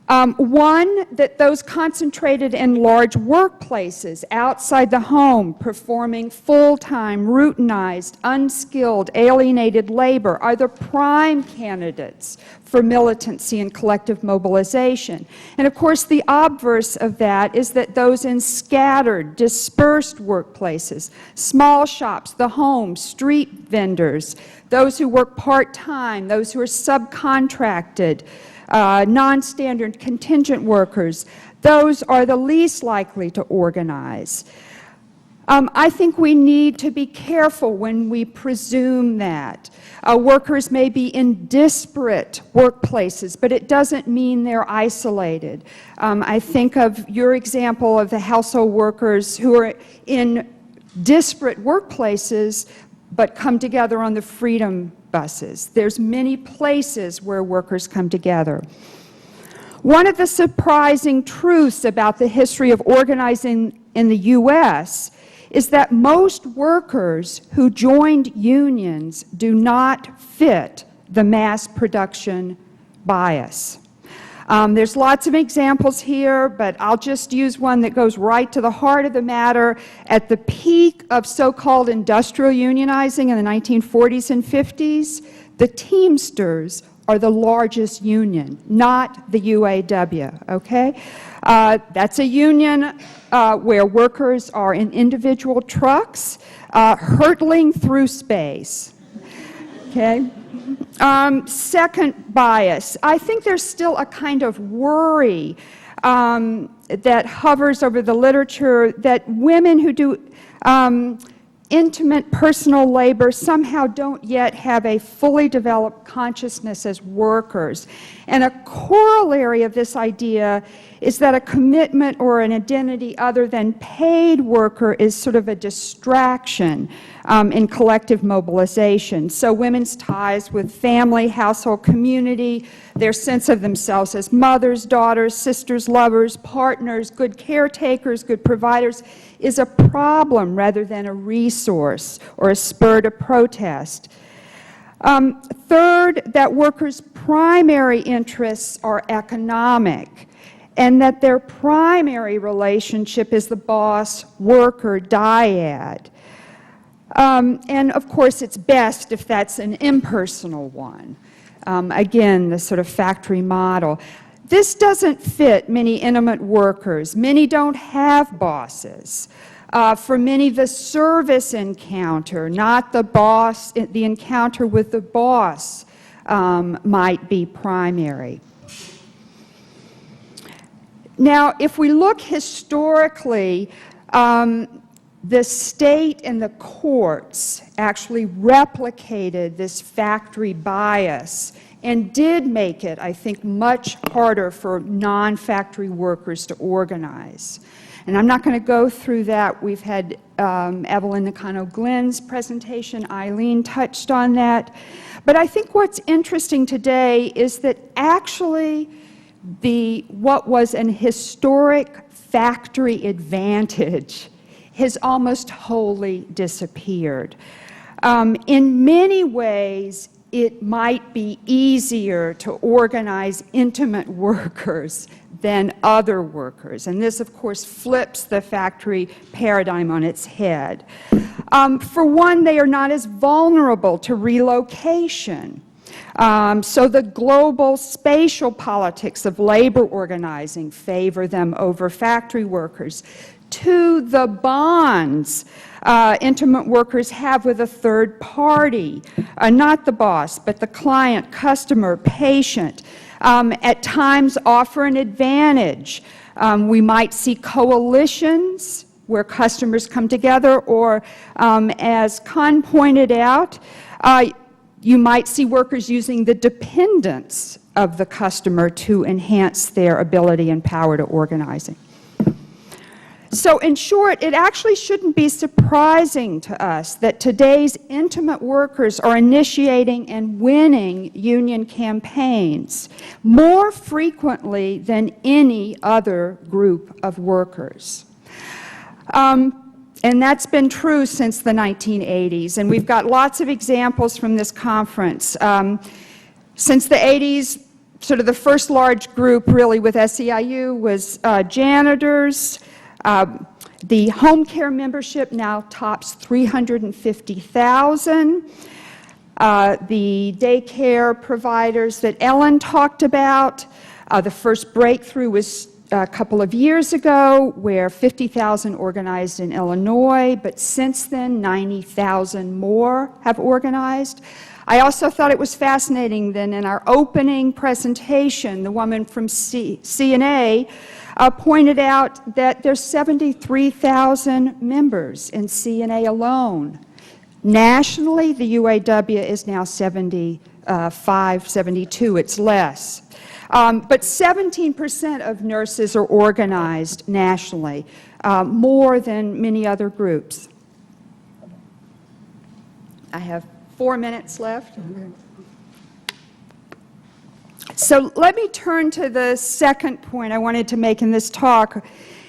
One, that those concentrated in large workplaces outside the home, performing full-time, routinized, unskilled, alienated labor, are the prime candidates for militancy and collective mobilization. And of course, the obverse of that is that those in scattered, dispersed workplaces, small shops, the home, street vendors, those who work part-time, those who are subcontracted, non-standard contingent workers, those are the least likely to organize. I think we need to be careful when we presume that. Workers may be in disparate workplaces, but it doesn't mean they're isolated. I think of your example of the household workers who are in disparate workplaces but come together on the freedom buses. There's many places where workers come together. One of the surprising truths about the history of organizing in the U.S. is that most workers who joined unions do not fit the mass production bias. There's lots of examples here, but I'll just use one that goes right to the heart of the matter. At the peak of so-called industrial unionizing in the 1940s and 50s, the Teamsters are the largest union, not the UAW, okay? That's a union where workers are in individual trucks hurtling through space, okay? Second bias, I think there's still a kind of worry that hovers over the literature that women who do intimate personal labor somehow don't yet have a fully developed consciousness as workers. And a corollary of this idea is that a commitment or an identity other than paid worker is sort of a distraction in collective mobilization. So women's ties with family, household, community, their sense of themselves as mothers, daughters, sisters, lovers, partners, good caretakers, good providers, is a problem rather than a resource or a spur to protest. Third, that workers' primary interests are economic, and that their primary relationship is the boss-worker dyad. And of course, it's best if that's an impersonal one. Again, the sort of factory model. This doesn't fit many intimate workers. Many don't have bosses. For many, the service encounter, not the boss, the encounter with the boss might be primary. Now, if we look historically, the state and the courts actually replicated this factory bias and did make it, I think, much harder for non-factory workers to organize. And I'm not going to go through that. We've had Evelyn Nakano-Glenn's presentation. Eileen touched on that. But I think what's interesting today is that actually what was an historic factory advantage has almost wholly disappeared. In many ways, it might be easier to organize intimate workers than other workers. And this, of course, flips the factory paradigm on its head. For one, they are not as vulnerable to relocation. So the global spatial politics of labor organizing favor them over factory workers. Two, the bonds intimate workers have with a third party, not the boss, but the client, customer, patient, at times offer an advantage. We might see coalitions where customers come together, or as Khan pointed out, you might see workers using the dependence of the customer to enhance their ability and power to organizing. So in short, it actually shouldn't be surprising to us that today's intimate workers are initiating and winning union campaigns more frequently than any other group of workers. And that's been true since the 1980s, and we've got lots of examples from this conference. Since the 80s, sort of the first large group really with SEIU was janitors. The home care membership now tops 350,000. The daycare providers that Ellen talked about, the first breakthrough was a couple of years ago where 50,000 organized in Illinois, but since then 90,000 more have organized. I also thought it was fascinating that in our opening presentation, the woman from CNA pointed out that there's 73,000 members in CNA alone. Nationally, the UAW is now 75, 72, it's less. But 17% of nurses are organized nationally, more than many other groups. I have 4 minutes left. So let me turn to the second point I wanted to make in this talk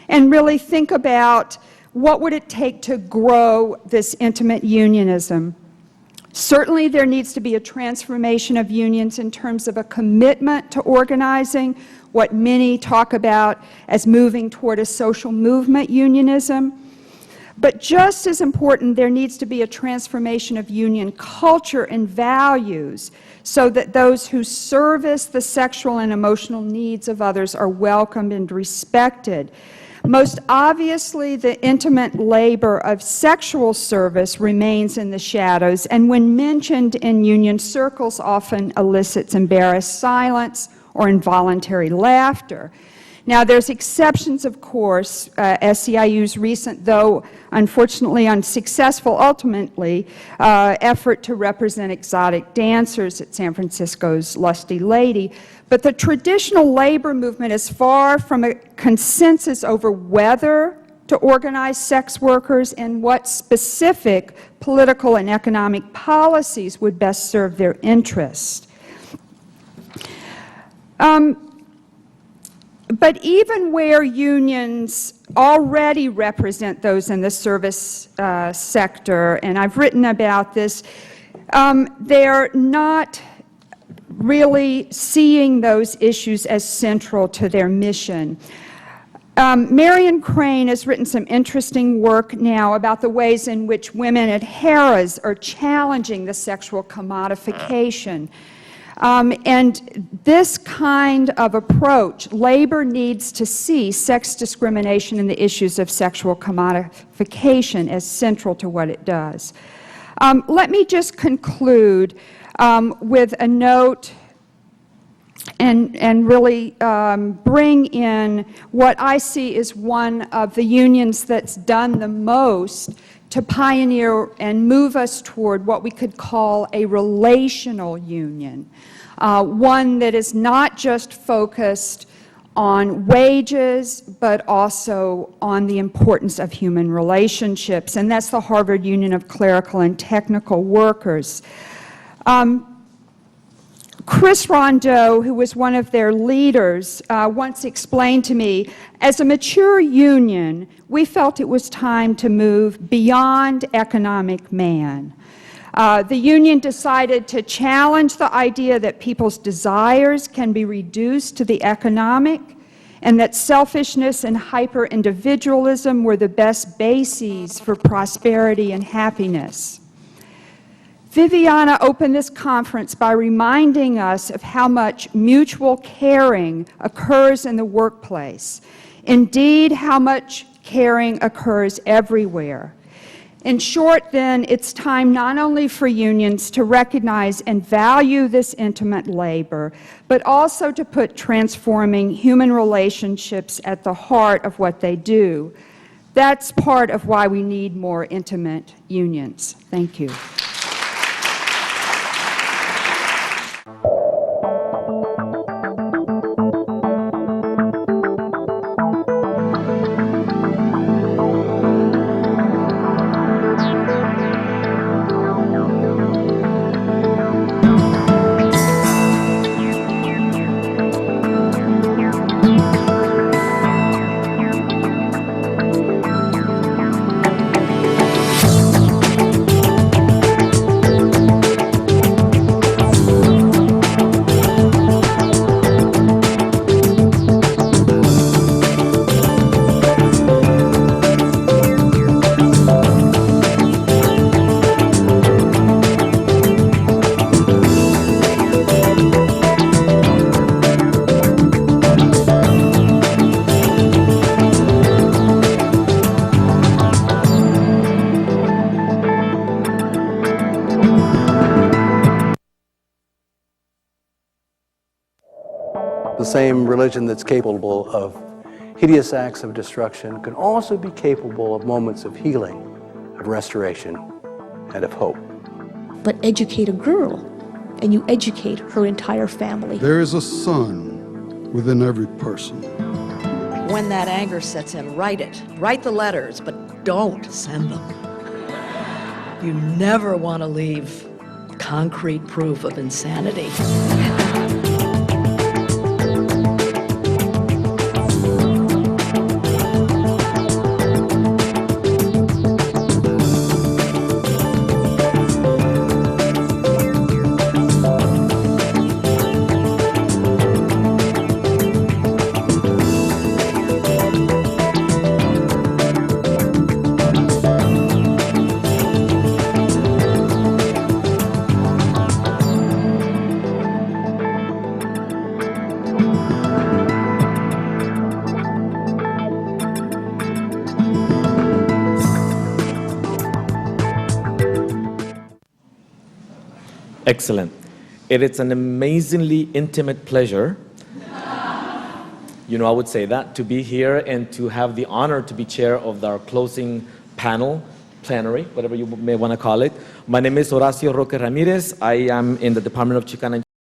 and really think about what would it take to grow this intimate unionism. Certainly there needs to be a transformation of unions in terms of a commitment to organizing, what many talk about as moving toward a social movement unionism. But just as important, there needs to be a transformation of union culture and values so that those who service the sexual and emotional needs of others are welcomed and respected. Most obviously, the intimate labor of sexual service remains in the shadows, and when mentioned in union circles, often elicits embarrassed silence or involuntary laughter. Now, there's exceptions, of course. SEIU's recent, though unfortunately unsuccessful ultimately, effort to represent exotic dancers at San Francisco's Lusty Lady. But the traditional labor movement is far from a consensus over whether to organize sex workers and what specific political and economic policies would best serve their interests. But even where unions already represent those in the service sector, and I've written about this, they're not really seeing those issues as central to their mission. Marion Crane has written some interesting work now about the ways in which women at Harrah's are challenging the sexual commodification. And this kind of approach, labor needs to see sex discrimination and the issues of sexual commodification as central to what it does. Let me just conclude with a note and really bring in what I see as one of the unions that's done the most to pioneer and move us toward what we could call a relational union, one that is not just focused on wages, but also on the importance of human relationships, and that's the Harvard Union of Clerical and Technical Workers. Chris Rondeau, who was one of their leaders, once explained to me, as a mature union, we felt it was time to move beyond economic man. The union decided to challenge the idea that people's desires can be reduced to the economic, and that selfishness and hyper-individualism were the best bases for prosperity and happiness. Viviana opened this conference by reminding us of how much mutual caring occurs in the workplace. Indeed, how much caring occurs everywhere. In short, then, it's time not only for unions to recognize and value this intimate labor, but also to put transforming human relationships at the heart of what they do. That's part of why we need more intimate unions. Thank you.
The same religion that's capable of hideous acts of destruction can also be capable of moments of healing, of restoration, and of hope.
But educate a girl, and you educate her entire family.
There is a sun within every person.
When that anger sets in, write it. Write the letters, but don't send them. You never want to leave concrete proof of insanity.
Excellent. It is an amazingly intimate pleasure, I would say that, to be here and to have the honor to be chair of our closing panel, plenary, whatever you may want to call it. My name is Horatio Ramirez. I am in the Department of Chicana and